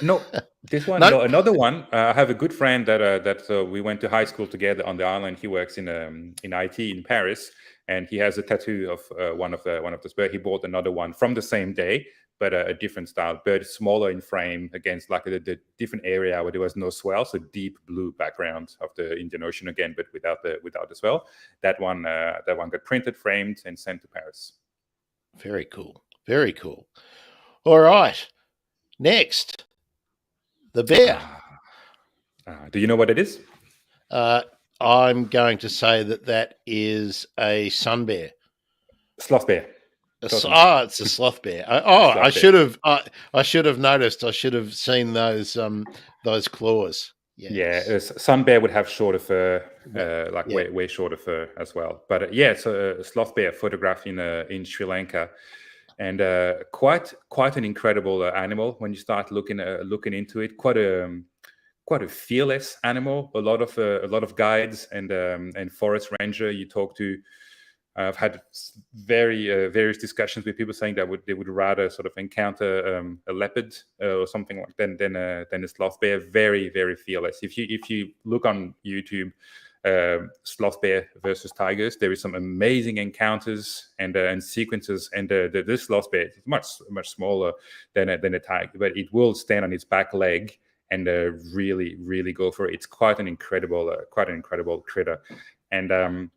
No, this one. No, another one. I have a good friend that we went to high school together on the island. He works in IT in Paris, and he has a tattoo of one of the birds. He bought another one from the same day, but a different style bird, smaller in frame, against like the different area where there was no swell, so deep blue background of the Indian Ocean again, but without the swell. That one got printed, framed, and sent to Paris. Very cool. Very cool. All right. Next, the bear. Do you know what it is? I'm going to say that is a sun bear. Sloth bear. It's a sloth bear. I should have noticed. I should have seen those claws. Yes. Yeah, sun bear would have shorter fur, way shorter fur as well. But yeah, it's a sloth bear photographed in Sri Lanka, and quite an incredible animal when you start looking into it. Quite a fearless animal. A lot of guides and forest ranger you talk to. I've had various discussions with people saying that they would rather sort of encounter a leopard or something like that than a sloth bear. Very, very fearless. If you look on YouTube, sloth bear versus tigers, there is some amazing encounters and sequences. And this sloth bear is much smaller than a tiger, but it will stand on its back leg and really, really go for it. It's quite an incredible critter, and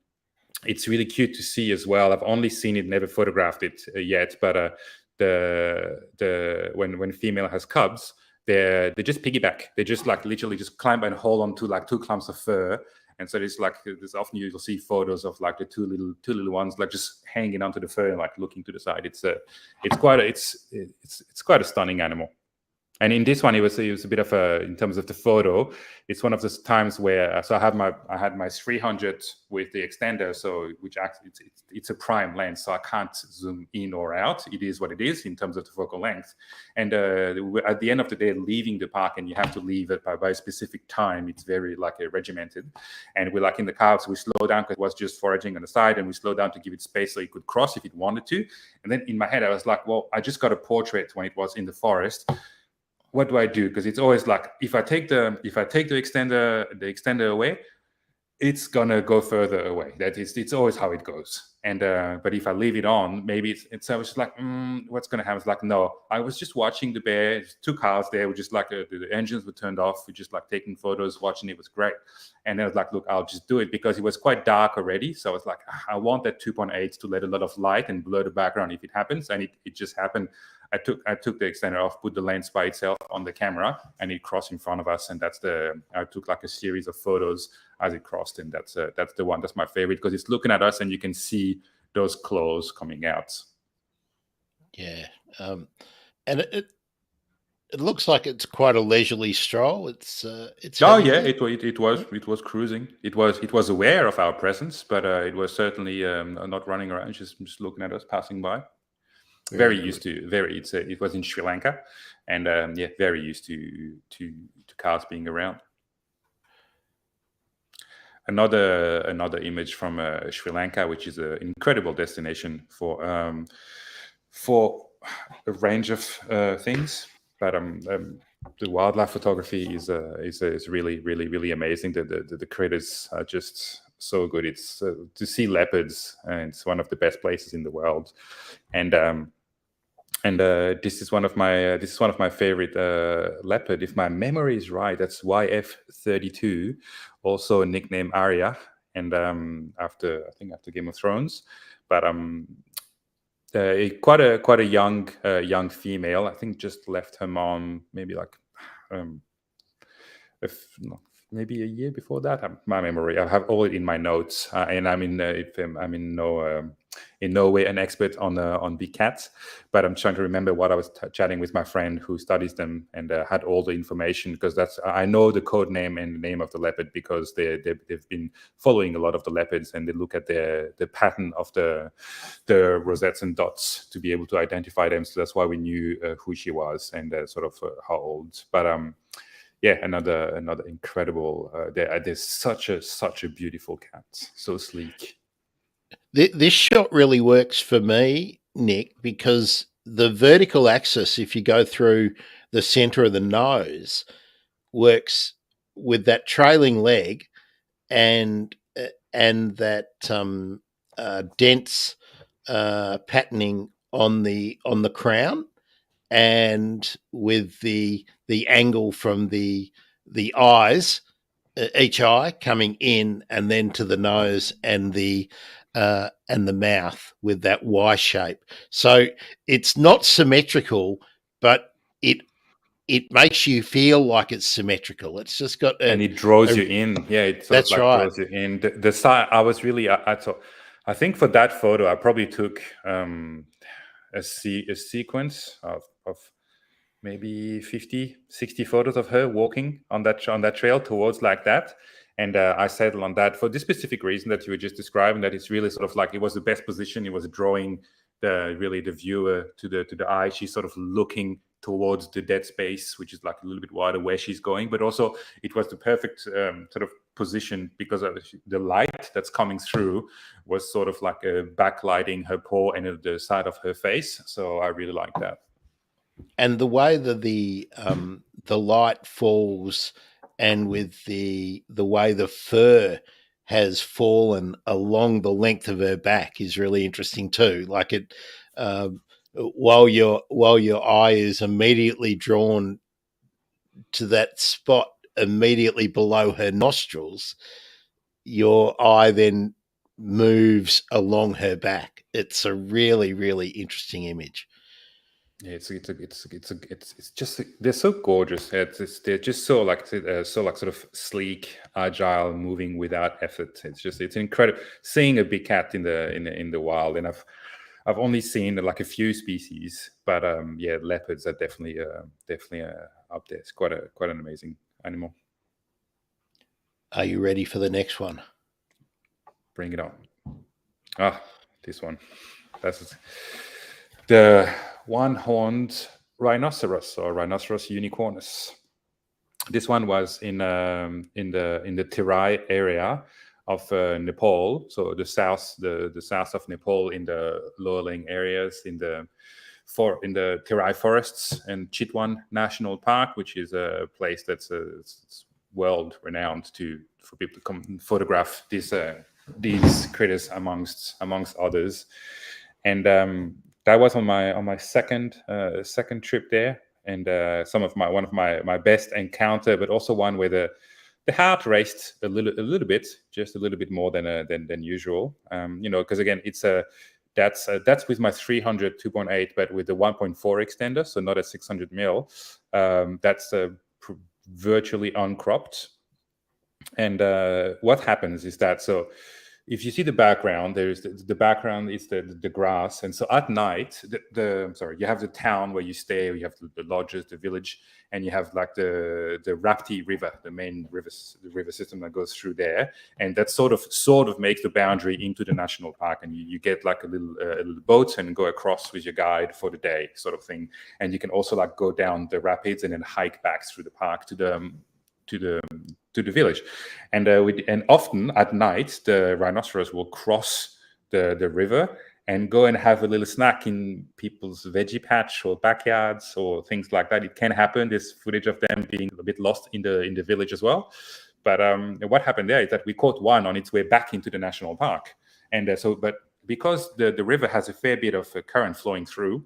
it's really cute to see as well. I've only seen it, never photographed it yet. But when female has cubs, they just piggyback. They just like literally just climb and hold on to like two clumps of fur. And so there's often you'll see photos of like the two little ones like just hanging onto the fur and like looking to the side. It's quite a stunning animal. And in this one, it was a bit of in terms of the photo, it's one of those times where so I had my 300 with the extender, so which actually it's a prime lens, so I can't zoom in or out. It is what it is in terms of the focal length. And at the end of the day, leaving the park, and you have to leave it by a specific time. It's very like regimented, and we're like in the car, so we slow down because it was just foraging on the side, and we slow down to give it space so it could cross if it wanted to. And then in my head, I was like, well, I just got a portrait when it was in the forest. What do I do? Because it's always like if I take the extender away, it's gonna go further away. It's always how it goes. And but if I leave it on, maybe it's I was just like, what's gonna happen? It's like, no, I was just watching the bear. There's two cars there. We just like the engines were turned off. We just like taking photos, watching it was great. And I was like, look, I'll just do it because it was quite dark already. So I was like, I want that 2.8 to let a lot of light and blur the background if it happens. And it just happened. I took the extender off, put the lens by itself on the camera, and it crossed in front of us. And I took like a series of photos as it crossed, and that's the one that's my favorite because it's looking at us and you can see those claws coming out. Yeah, and it looks like it's quite a leisurely stroll. It's oh yeah, it was cruising. It was aware of our presence, but it was certainly not running around, just looking at us passing by. It was in Sri Lanka, and very used to cars being around. Another image from Sri Lanka, which is an incredible destination for a range of things. the wildlife photography is really really amazing. The critters are just so good. It's to see leopards, and it's one of the best places in the world. And this is one of my favorite leopard. If my memory is right, that's YF32, also a nickname Arya, and after Game of Thrones, but quite a young female. I think just left her mom maybe like maybe a year before that. My memory, I have all it in my notes, and I'm in no way an expert on big cats, but I'm trying to remember what I was chatting with my friend who studies them and had all the information, because I know the code name and the name of the leopard because they've been following a lot of the leopards, and they look at the pattern of the rosettes and dots to be able to identify them. So that's why we knew who she was and sort of how old. But yeah, another incredible. There's such a beautiful cat, so sleek. This shot really works for me, Nick, because the vertical axis, if you go through the center of the nose, works with that trailing leg and that dense patterning on the crown, and with the angle from the eyes, each eye coming in and then to the nose and the mouth with that Y shape. So it's not symmetrical, but it makes you feel like it's symmetrical. It's just got and it draws you in. Yeah, it sort of like right. draws you in. The side, I was really, I think for that photo, I probably took a sequence of maybe 50, 60 photos of her walking on that trail towards like that. And I settled on that for this specific reason that you were just describing, that it's really sort of like it was the best position. It was drawing the viewer to the eye. She's sort of looking towards the dead space, which is like a little bit wider where she's going, but also it was the perfect sort of position because of the light that's coming through was sort of like backlighting her paw and the side of her face. So I really like that. And the way that the light falls, and with the way the fur has fallen along the length of her back is really interesting too. Like it, while your eye is immediately drawn to that spot immediately below her nostrils, your eye then moves along her back. It's a really, really interesting image. Yeah, it's just they're so gorgeous. They're just so like sort of sleek, agile, moving without effort. It's incredible seeing a big cat in the wild. And I've only seen like a few species, but yeah, leopards are definitely up there. It's quite an amazing animal. Are you ready for the next one? Bring it on. This one. That's the one-horned rhinoceros, or Rhinoceros unicornus. This one was in the Terai area of Nepal, so the south of Nepal, in the lower-lying areas, in the Terai forests and Chitwan National Park, which is a place that's world renowned for people to come and photograph these critters amongst others. And that was on my second trip there, and one of my best encounter, but also one where the heart raced a little bit, just a little bit more than usual. Because again, that's with my 300 2.8, but with the 1.4 extender, so not a 600 mil. That's virtually uncropped. And what happens is that, so if you see the background, there's the background is the grass, and so at night, you have the town where you stay, you have the lodges, the village, and you have like the Rapti River, the main river system that goes through there, and that sort of makes the boundary into the national park, and you get like a little boat and go across with your guide for the day, sort of thing, and you can also like go down the rapids and then hike back through the park to the village. And often at night the rhinoceros will cross the river and go and have a little snack in people's veggie patch or backyards or things like that. It can happen. There's footage of them being a bit lost in the village as well. But what happened there is that we caught one on its way back into the national park. And but because the river has a fair bit of current flowing through,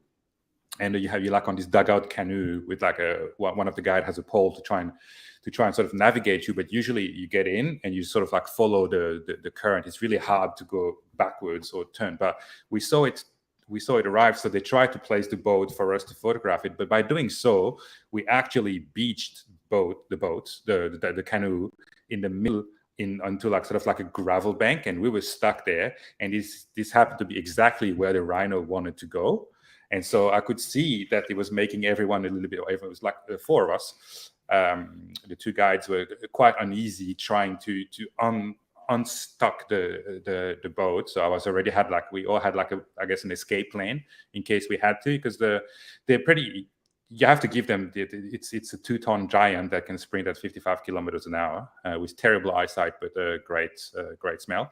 and you like on this dugout canoe with like one of the guide has a pole to try and sort of navigate you, but usually you get in and you sort of like follow the current. It's really hard to go backwards or turn, but we saw it arrive, so they tried to place the boat for us to photograph it, but by doing so we actually beached the canoe in the middle onto like sort of like a gravel bank, and we were stuck there, and this happened to be exactly where the rhino wanted to go. And so I could see that it was making everyone a little bit, it was like the four of us, the two guides were quite uneasy trying to unstuck the boat. So I was already we all had like I guess an escape plan in case we had to, because they're pretty, you have to give them, it's a 2-ton giant that can sprint at 55 kilometers an hour with terrible eyesight, but great smell.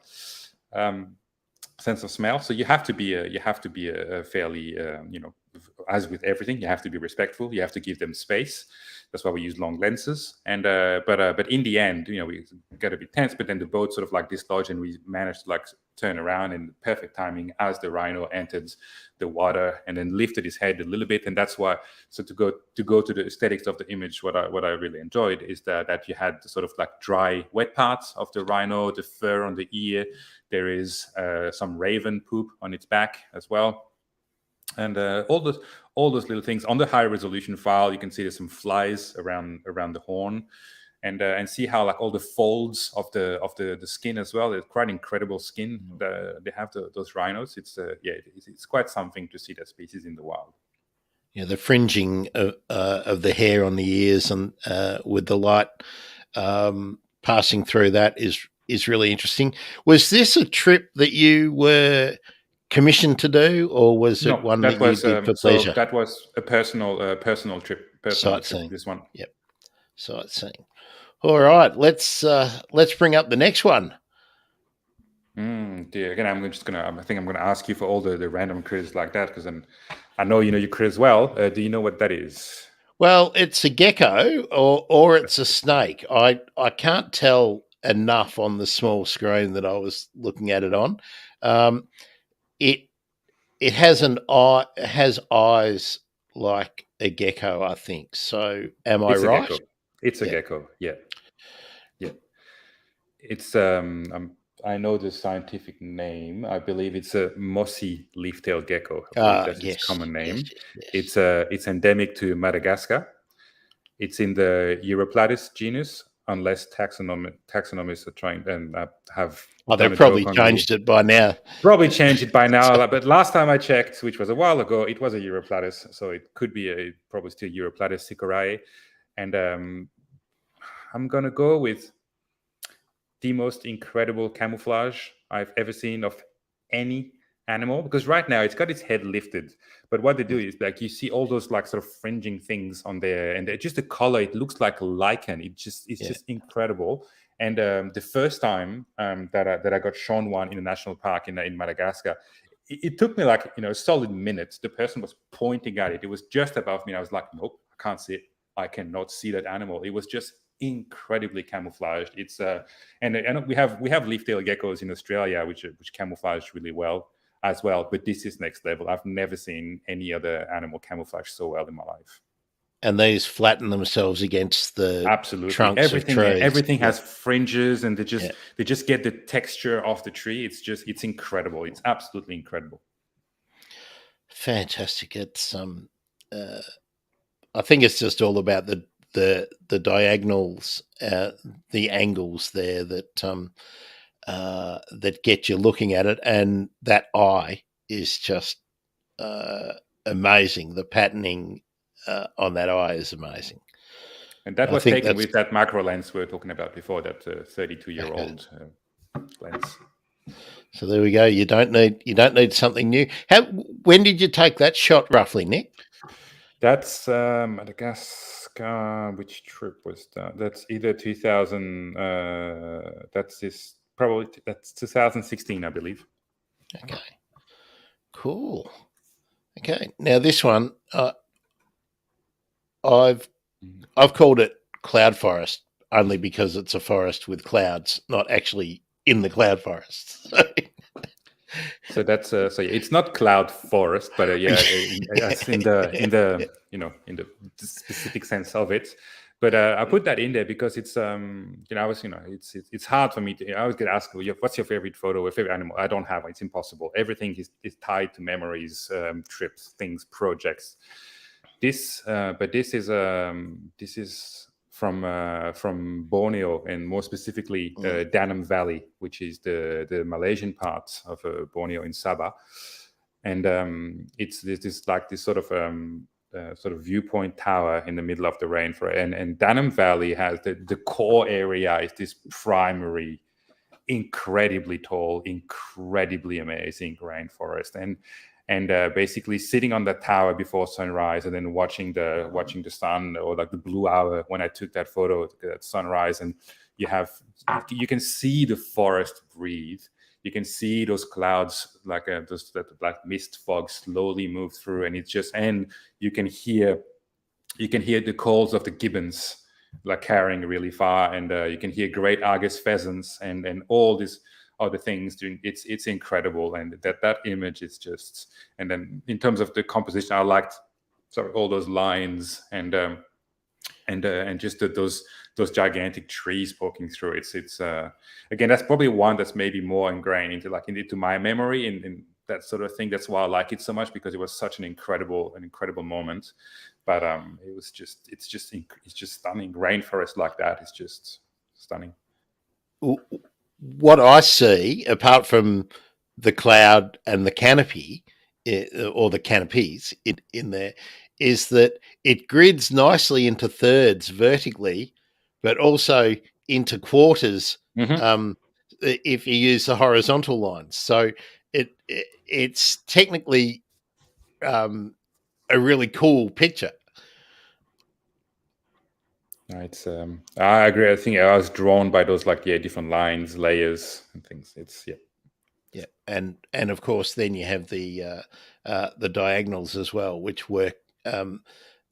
Sense of smell. So you have to be a fairly as with everything, you have to be respectful. You have to give them space. That's why we use long lenses. And but in the end, we got a bit tense. But then the boat sort of like dislodged, and we managed to like turn around in perfect timing as the rhino entered the water and then lifted his head a little bit. And that's why. So to go to the aesthetics of the image, what I really enjoyed is that you had the sort of like dry, wet parts of the rhino, the fur on the ear. There is some raven poop on its back as well. And all those little things on the high resolution file, you can see there's some flies around the horn, and see how like all the folds of the skin as well. It's quite incredible skin they have those rhinos. It's quite something to see that species in the wild. Yeah, the fringing of the hair on the ears and with the light passing through that is really interesting. Was this a trip that you were commissioned to do, or was it one that you did for pleasure? So that was a personal trip. Sightseeing. This one. Yep, sightseeing. All right, let's bring up the next one. Dear. Again, I think I'm gonna ask you for all the random quiz like that, because I know you know your quiz well. Do you know what that is? Well, it's a gecko or it's a snake. I can't tell enough on the small screen that I was looking at it on. It has has eyes like a gecko, I think. So am I right? It's a gecko. Yeah. It's I know the scientific name. I believe it's a mossy leaf-tailed gecko. I believe that's its common name. Yes. It's endemic to Madagascar. It's in the Europlatis genus, unless taxonomists are trying and have. Oh, they've probably changed it by now. Probably changed it by now. But last time I checked, which was a while ago, it was a Europlatis, so it could be probably still Europlatis sicerae. And I'm gonna go with the most incredible camouflage I've ever seen of any animal, because right now it's got its head lifted, but what they do is like you see all those like sort of fringing things on there, and just the color, it looks like a lichen. It's just incredible. And the first time that I got shown one in a national park in Madagascar, it took me like a solid minute. The person was pointing at it. It was just above me. And I was like, nope, I can't see it. I cannot see that animal. It was just incredibly camouflaged. It's and we have leaf-tailed geckos in Australia which camouflage really well as well, but this is next level. I've never seen any other animal camouflage so well in my life. And these flatten themselves against the trunks of trees. Everything has fringes, and they just get the texture of the tree. It's incredible. It's absolutely incredible. Fantastic. It's I think it's just all about the diagonals, the angles there that that get you looking at it, and that eye is just amazing. The patterning on that eye is amazing, and that was taken with that macro lens we were talking about before, that 32-year-old lens. So there we go. You don't need something new. When did you take that shot, roughly, Nick? That's Madagascar. Which trip was that? That's either 2000. That's 2016, I believe. Okay. Cool. Okay. Now this one, I've called it cloud forest only because it's a forest with clouds, not actually in the cloud forest. So that's so yeah, it's not cloud forest, but as in the in the specific sense of it. But I put that in there because it's I was it's hard for me to. I always get asked, what's your favorite photo or favorite animal? I don't have one. It's impossible. Everything is tied to memories, trips, things, projects. But this is from Borneo, and more specifically Danam Valley, which is the Malaysian part of Borneo in Sabah, and it's this sort of viewpoint tower in the middle of the rainforest, and Danam Valley has the core area is this primary, incredibly tall, incredibly amazing rainforest, and basically sitting on that tower before sunrise and then watching the sun, or like the blue hour when I took that photo at sunrise, and you can see the forest breathe. You can see those clouds, like that black mist fog slowly move through, and you can hear the calls of the gibbons, like carrying really far, and you can hear great Argus pheasants and all these other things doing. It's incredible, and that image is just. And then in terms of the composition, I liked all those lines and just those gigantic trees poking through. It's again, that's probably one that's maybe more ingrained into my memory and that sort of thing. That's why I like it so much, because it was such an incredible moment. But it's just stunning. Rainforest like that is just stunning. What I see, apart from the cloud and the canopy, or the canopies in there, is that it grids nicely into thirds vertically, but also into quarters if you use the horizontal lines. So it's technically a really cool picture. It's I agree. I think I was drawn by those different lines, layers, and things. Yeah, and of course, then you have the diagonals as well, which work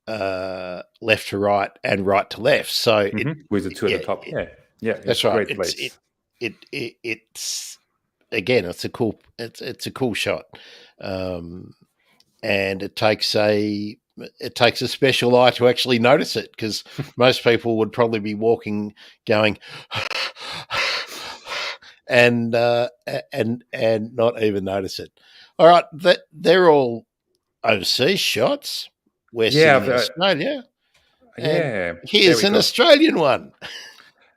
left to right and right to left. So with the two at the top. Yeah, that's right. Great place. It's again, it's a cool shot, and it takes a special eye to actually notice it, because most people would probably be walking, going. And not even notice it. All right, they're all overseas shots. We're sitting in Australia, and here's an Australian one.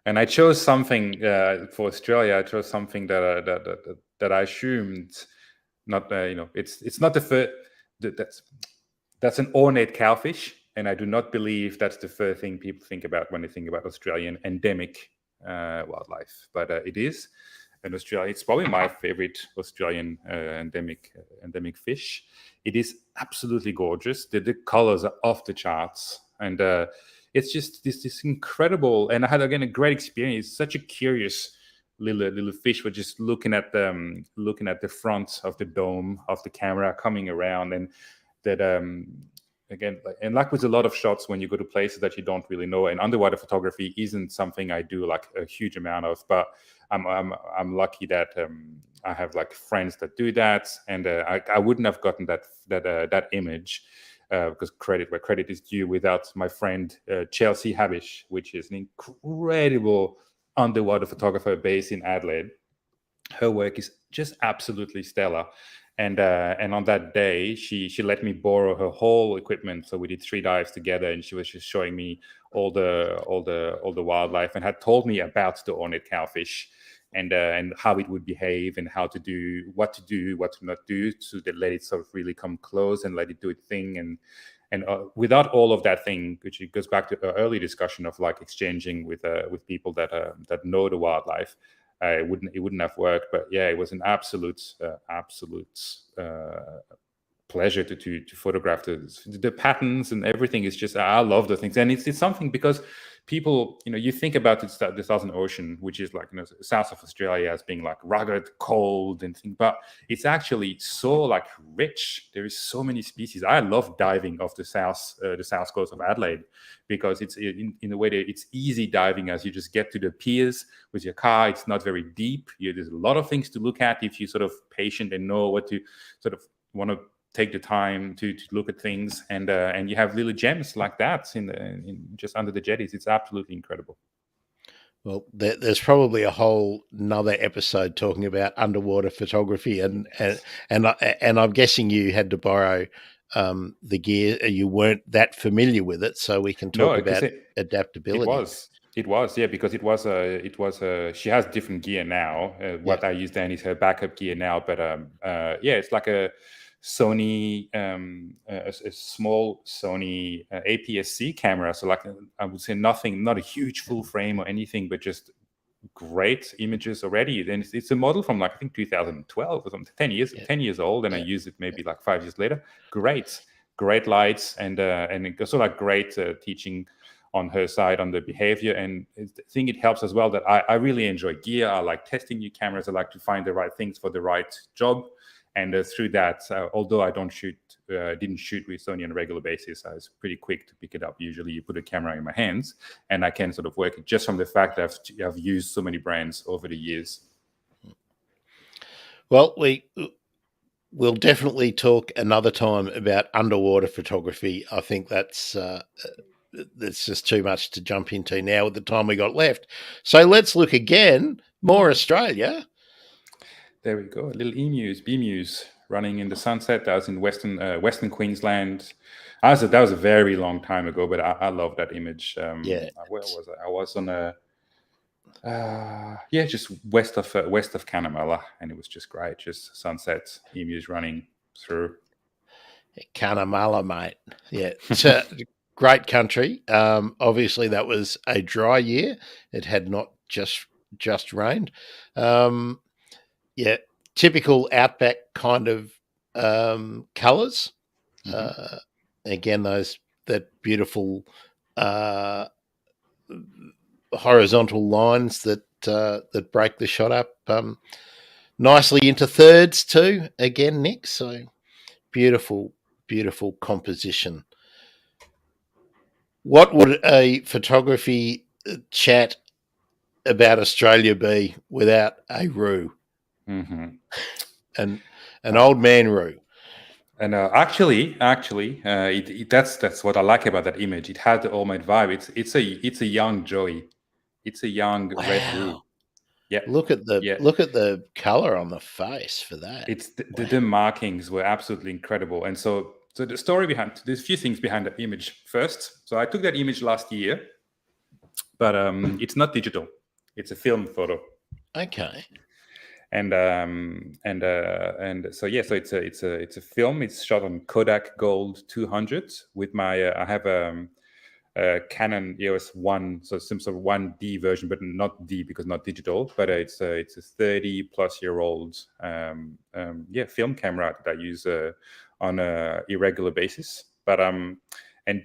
And I chose something for Australia. I chose something that I assumed not. It's not the first. That's an ornate cowfish, and I do not believe that's the first thing people think about when they think about Australian endemic wildlife. But it is. In Australia, it's probably my favorite Australian endemic fish. It is absolutely gorgeous. The colors are off the charts, and it's just this incredible. And I had again a great experience. Such a curious little fish. We're just looking at the front of the dome of the camera coming around, and that again, and like with a lot of shots, when you go to places that you don't really know, and underwater photography isn't something I do like a huge amount of, but I'm lucky that I have like friends that do that, and I wouldn't have gotten that image because credit where credit is due without my friend Chelsea Habish, which is an incredible underwater photographer based in Adelaide. Her work is just absolutely stellar. And on that day, she let me borrow her whole equipment. So we did 3 dives together, and she was just showing me all the wildlife, and had told me about the ornate cowfish and how it would behave, and what to do, what to not do, to let it sort of really come close and let it do its thing. And without all of that thing, which it goes back to an early discussion of like exchanging with people that know the wildlife. It wouldn't have worked. But yeah, it was an absolute pleasure to photograph the patterns and everything. Is just, I love the things, and it's something because people, you think about the Southern Ocean, which is like, south of Australia, as being like rugged, cold, and things, but it's actually so like rich. There is so many species. I love diving off the south coast of Adelaide, because it's in a way that it's easy diving, as you just get to the piers with your car. It's not very deep. There's a lot of things to look at if you sort of patient and know what to sort of want to take the time to look at things, and you have little gems like that in just under the jetties. It's absolutely incredible. Well, there's probably a whole another episode talking about underwater photography, and I'm guessing you had to borrow the gear. You weren't that familiar with it, so we can talk No, because about it adaptability. was. It was, yeah, because she has different gear now. What I use then is her backup gear now, but yeah, it's like a Sony, a small Sony APS-C camera. So like, I would say nothing, not a huge full frame or anything, but just great images already. Then it's a model from like, I think 2012 or something, 10 years old, and I use it maybe like 5 years later. Great lights, and also like great teaching on her side on the behavior. And I think it helps as well that I really enjoy gear. I like testing new cameras. I like to find the right things for the right job. And through that, although I didn't shoot with Sony on a regular basis, I was pretty quick to pick it up. Usually you put a camera in my hands and I can sort of work it just from the fact that I've used so many brands over the years. Well, we'll definitely talk another time about underwater photography. I think that's just too much to jump into now with the time we got left. So let's look again, more Australia. There we go. Little bemus running in the sunset. That was in Western Queensland. That was a very long time ago, but I love that image. Yeah. Where was I? I was on just west of Cunnamulla, and it was just great. Just sunset, emus running through. Cunnamulla, mate. Yeah, it's a great country. Obviously, that was a dry year. It had not just rained. Yeah, typical outback kind of colours. Again, that beautiful horizontal lines that break the shot up nicely into thirds too. Again, Nick. So beautiful composition. What would a photography chat about Australia be without a Roo? An old man Roo. And actually, that's what I like about that image. It had the All-Mate vibe. It's a young Joey. It's a young red Roo. Yeah. Look at the color on the face for that. It's the markings were absolutely incredible. And so the story behind, there's a few things behind that image. First, so I took that image last year, but it's not digital. It's a film photo. Okay. And so yeah, so it's a film. It's shot on Kodak Gold 200 with my I have a Canon EOS 1, so some sort of 1D version, but not D because not digital. But it's a 30-plus-year-old film camera that I use on a irregular basis. But and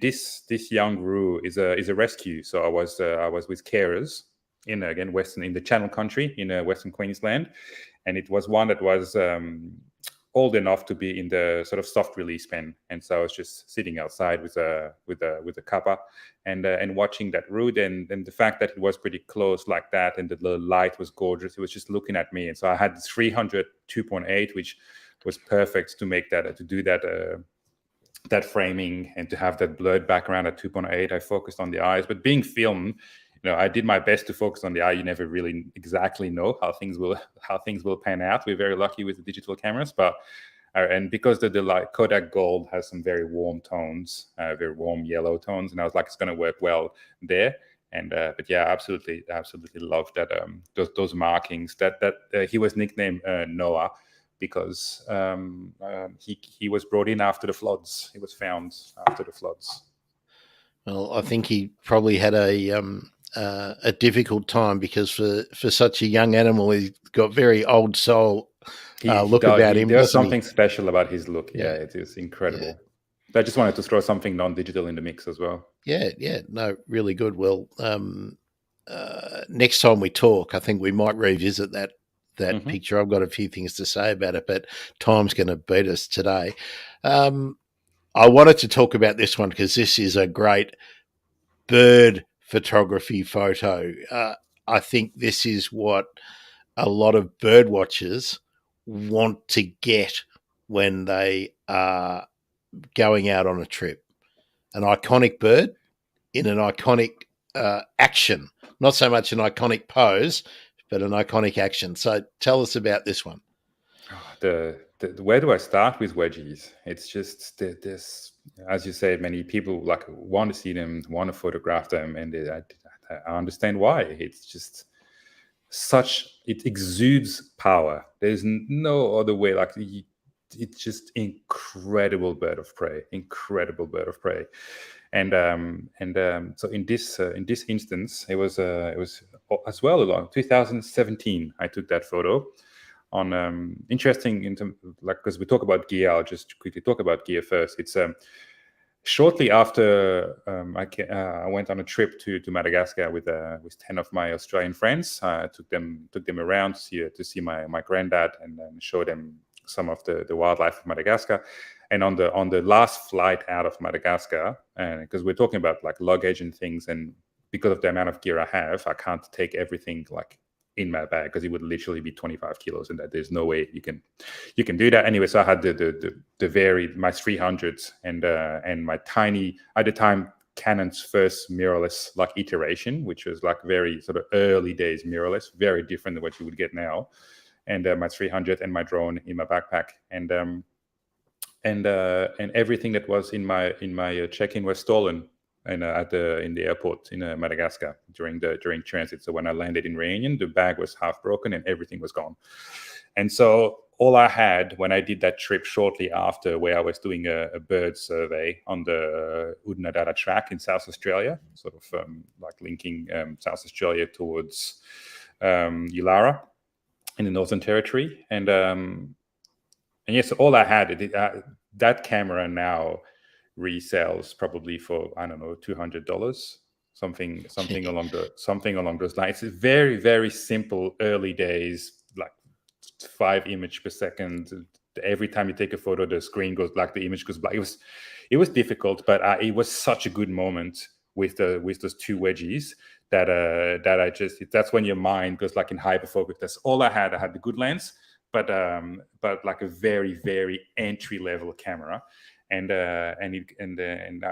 this young Roo is a rescue. So I was with carers in the Channel Country in Western Queensland, and it was one that was old enough to be in the sort of soft release pen, and so I was just sitting outside with a cuppa and watching that Roo, and the fact that it was pretty close like that, and the light was gorgeous. It was just looking at me, and so I had the 300 2.8, which was perfect to make that to do that framing and to have that blurred background at 2.8. I focused on the eyes, but being filmed, I did my best to focus on the eye. You never really exactly know how things will pan out. We're very lucky with the digital cameras, but and because the Kodak Gold has some very warm tones, very warm yellow tones, and I was like, it's going to work well there. And but yeah, absolutely love that those markings. That he was nicknamed Noah because he was brought in after the floods. He was found after the floods. Well, I think he probably had a difficult time because for such a young animal, he's got very old soul look about him. There's Doesn't something special about his look. Yeah, it is incredible. Yeah. I just wanted to throw something non-digital in the mix as well. Yeah, no, really good. Well, next time we talk, I think we might revisit that picture. I've got a few things to say about it, but time's going to beat us today. I wanted to talk about this one because this is a great bird photography photo. I think this is what a lot of bird watchers want to get when they are going out on a trip. An iconic bird in an iconic action, not so much an iconic pose, but an iconic action. So tell us about this one. Where do I start with wedgies? It's just this, as you say, many people like want to see them, want to photograph them, and I understand why. It's just it exudes power. There's no other way. Like it's just incredible bird of prey, and so in this instance, it was as well along 2017. I took that photo on interesting in terms like, because we talk about gear. I'll just quickly talk about gear first. It's shortly after I went on a trip to Madagascar with 10 of my Australian friends. I took them around to see my granddad and then show them some of the wildlife of Madagascar. And on the last flight out of Madagascar, and because we're talking about like luggage and things, and because of the amount of gear I have, I can't take everything like in my bag because it would literally be 25 kilos, and that there's no way you can do that anyway. So I had my 300s and my tiny, at the time, Canon's first mirrorless like iteration, which was like very sort of early days mirrorless, very different than what you would get now, and my 300 and my drone in my backpack, and everything that was in my check-in was stolen in the airport in Madagascar during transit. So when I landed in Réunion, the bag was half broken and everything was gone. And so all I had when I did that trip shortly after, where I was doing a bird survey on the Udnadara track in South Australia, sort of like linking South Australia towards Yulara in the Northern Territory, and yes, all I had, that camera now resells probably for, I don't know, $200, something along those lines. It's very, very simple early days, like 5 images per second. Every time you take a photo, the screen goes black, the image goes black. It was difficult, but it was such a good moment with those two wedgies that that's when your mind goes like in hyperfocus. That's all I had. I had the good lens, but like a very, very entry level camera, and I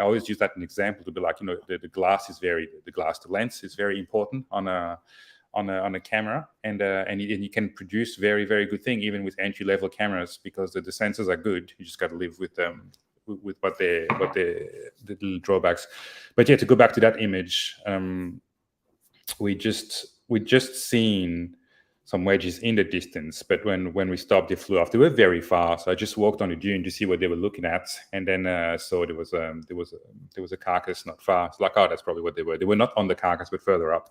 always use that as an example to be like, the glass to lens is very important on a camera, and you can produce very, very good thing even with entry level cameras, because the sensors are good. You just got to live with what the little drawbacks. But yeah, to go back to that image, we just seen some wedges in the distance, but when we stopped, they flew off. They were very far, so I just walked on the dune to see what they were looking at, and then saw there was a carcass not far. It's like, oh, that's probably what they were. They were not on the carcass, but further up.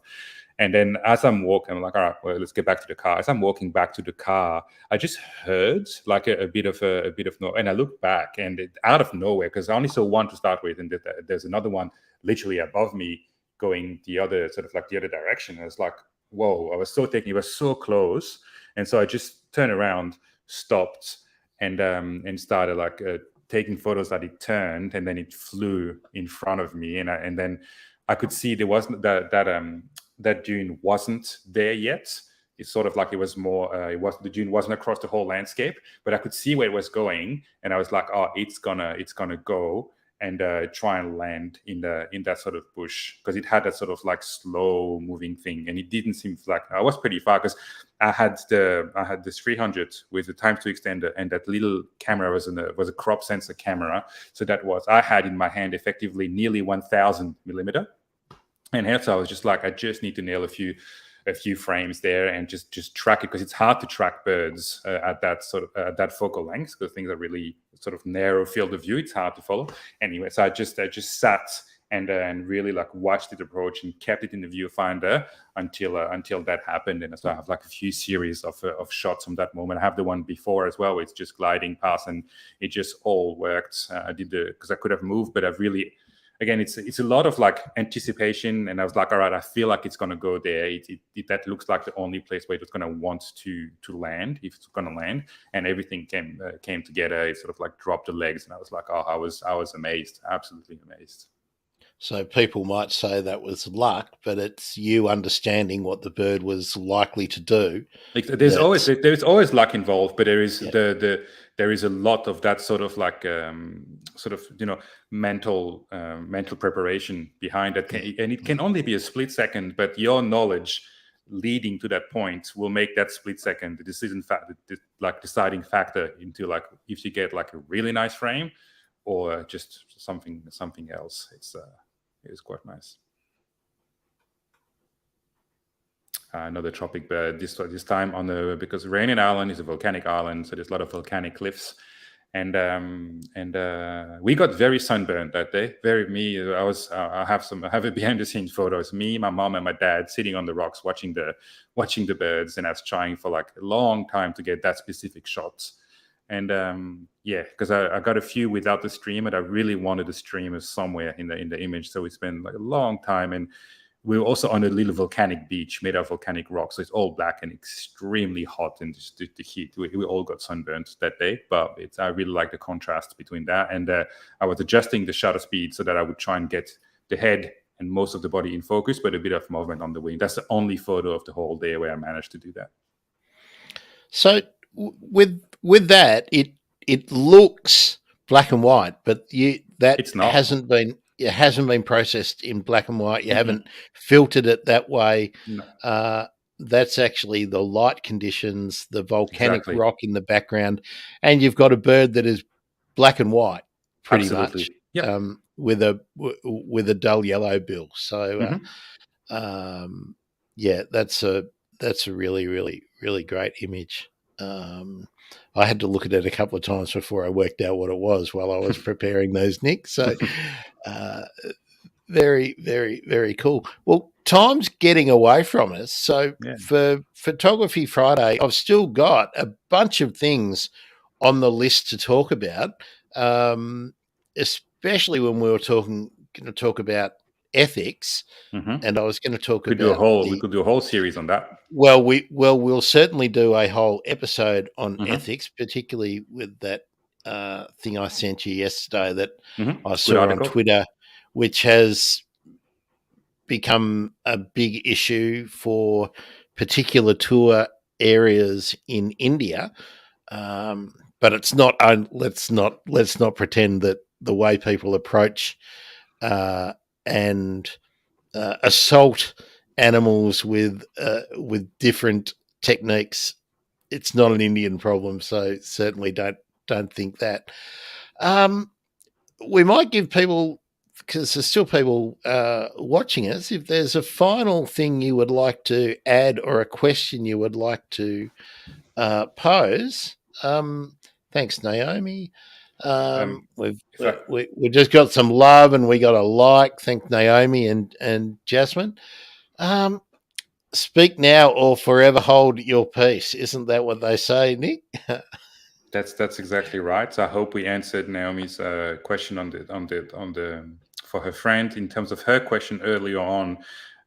And then as I'm walking, I'm like, all right, well, let's get back to the car. As I'm walking back to the car, I just heard like a bit of noise, and I looked back, and out of nowhere, because I only saw one to start with, and there's another one literally above me going the other direction. And it's like, whoa, I was so taken, it was so close. And so I just turned around, stopped, and started like taking photos that it turned, and then it flew in front of me, and then I could see there wasn't that dune wasn't there yet. It's sort of like it was more the dune wasn't across the whole landscape, but I could see where it was going, and I was like, oh, it's gonna go and try and land in that sort of bush, because it had that sort of like slow moving thing, and it didn't seem like I was pretty far, because I had this 300 with the time to extender, and that little camera was a crop sensor camera, so I had in my hand effectively nearly 1,000 millimeter, and hence I was just like, I just need to nail a few frames there and just track it, because it's hard to track birds at that sort of that focal length, because things are really sort of narrow field of view. It's hard to follow. Anyway, so I just sat and really like watched it approach and kept it in the viewfinder until that happened. And so I have like a few series of shots from that moment. I have the one before as well, where it's just gliding past, and it just all worked. I did because I could have moved, but I've really, again, it's a lot of like anticipation, and I was like, all right, I feel like it's going to go there. That looks like the only place where it's going to want to land, if it's going to land, and everything came together. It sort of like dropped the legs, and I was like, oh, I was amazed, absolutely amazed. So people might say that was luck, but it's you understanding what the bird was likely to do. Like, there's always luck involved, but there is there is a lot of that sort of like sort of mental preparation behind that, and it can only be a split second, but your knowledge leading to that point will make that split second the decision like deciding factor into like if you get like a really nice frame or just something else. It's quite nice. Another tropic bird this time because Rainian Island is a volcanic island, so there's a lot of volcanic cliffs, and we got very sunburned that day. I have a behind the scenes photos. Me, my mom, and my dad sitting on the rocks watching the birds, and I was trying for like a long time to get that specific shots. And because I got a few without the stream, and I really wanted the streamer somewhere in the image, so we spent like a long time. And we were also on a little volcanic beach made of volcanic rock, so it's all black and extremely hot, and just the heat. We all got sunburned that day, but I really like the contrast between that. And I was adjusting the shutter speed so that I would try and get the head and most of the body in focus, but a bit of movement on the wing. That's the only photo of the whole day where I managed to do that. So with that, it looks black and white, but It's not. It hasn't been processed in black and white. You haven't filtered it that way. No. That's actually the light conditions, the volcanic rock in the background, and you've got a bird that is black and white, pretty Absolutely. much, Yep. with a dull yellow bill. So, that's a really, really, really great image. I had to look at it a couple of times before I worked out what it was while I was preparing those, Nick. So, very, very, very cool. Well, time's getting away from us. So for Photography Friday, I've still got a bunch of things on the list to talk about, especially when we were going to talk about ethics. And I was going to talk we could do a whole series on that. Well, we'll certainly do a whole episode on ethics, particularly with that thing I sent you yesterday that I saw on Twitter, which has become a big issue for particular tour areas in India. But it's not. Let's not pretend that the way people approach and assault animals with different techniques, it's not an Indian problem. So certainly don't think that. We might give people, because there's still people watching us, if there's a final thing you would like to add or a question you would like to pose. Thanks, Naomi. We've just got some love, and we got a like. Thank Naomi and Jasmine. Speak now or forever hold your peace. Isn't that what they say, Nick? That's exactly right. So I hope we answered Naomi's question on the for her friend in terms of her question earlier on.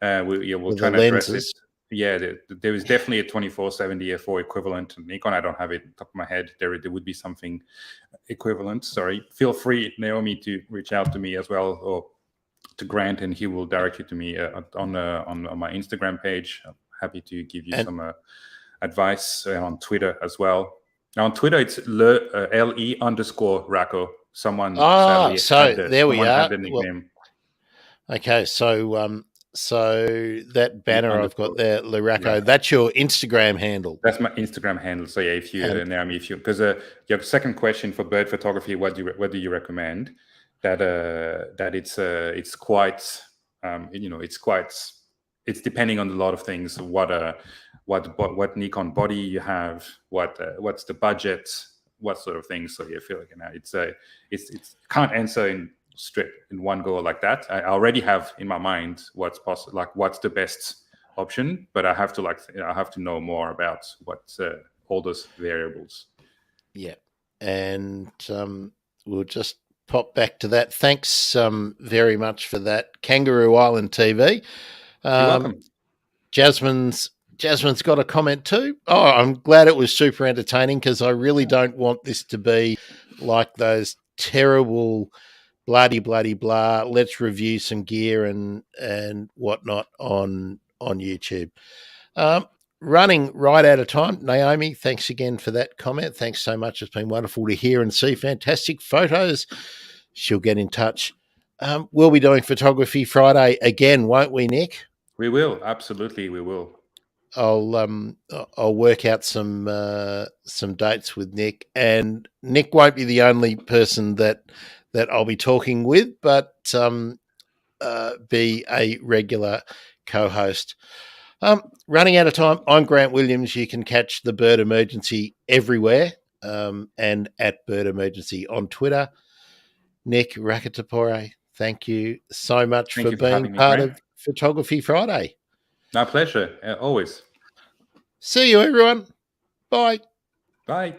We'll try to address it. Yeah, there is definitely a 2470 f4 equivalent. Nikon, I don't have it on top of my head. There would be something equivalent. Sorry. Feel free, Naomi, to reach out to me as well, or to Grant, and he will direct you to me on my Instagram page. I'm happy to give you some advice on Twitter as well. Now on Twitter, it's LE_Rako. Someone sadly there we are. Had the nickname. Well, okay, so that banner I've got there, Leraco, that's your Instagram handle. That's my Instagram handle. So yeah, Naomi, because your second question for bird photography, what do you recommend? That it's quite it's depending on a lot of things. What Nikon body you have, what's the budget, what sort of things. So you feel like it's can't answer in strip in one go like that. I already have in my mind what's possible, like what's the best option, but I have to know more about what all those variables. Yeah, and we'll just pop back to that. Thanks very much for that, Kangaroo Island TV. You're welcome. Jasmine's got a comment too. Oh, I'm glad it was super entertaining, because I really don't want this to be like those terrible bloody blah. Let's review some gear and whatnot on YouTube. Running right out of time. Naomi, thanks again for that comment. Thanks so much. It's been wonderful to hear and see fantastic photos. She'll get in touch. We'll be doing Photography Friday again, won't we, Nick? We will, absolutely, we will. I'll work out some dates with Nick, and Nick won't be the only person that I'll be talking with, but be a regular co-host. Running out of time. I'm Grant Williams. You can catch the Bird Emergency everywhere, and at Bird Emergency on Twitter. Nick Rakotopare, thank you so much for being part of Photography Friday. My pleasure, always. See you, everyone. Bye. Bye.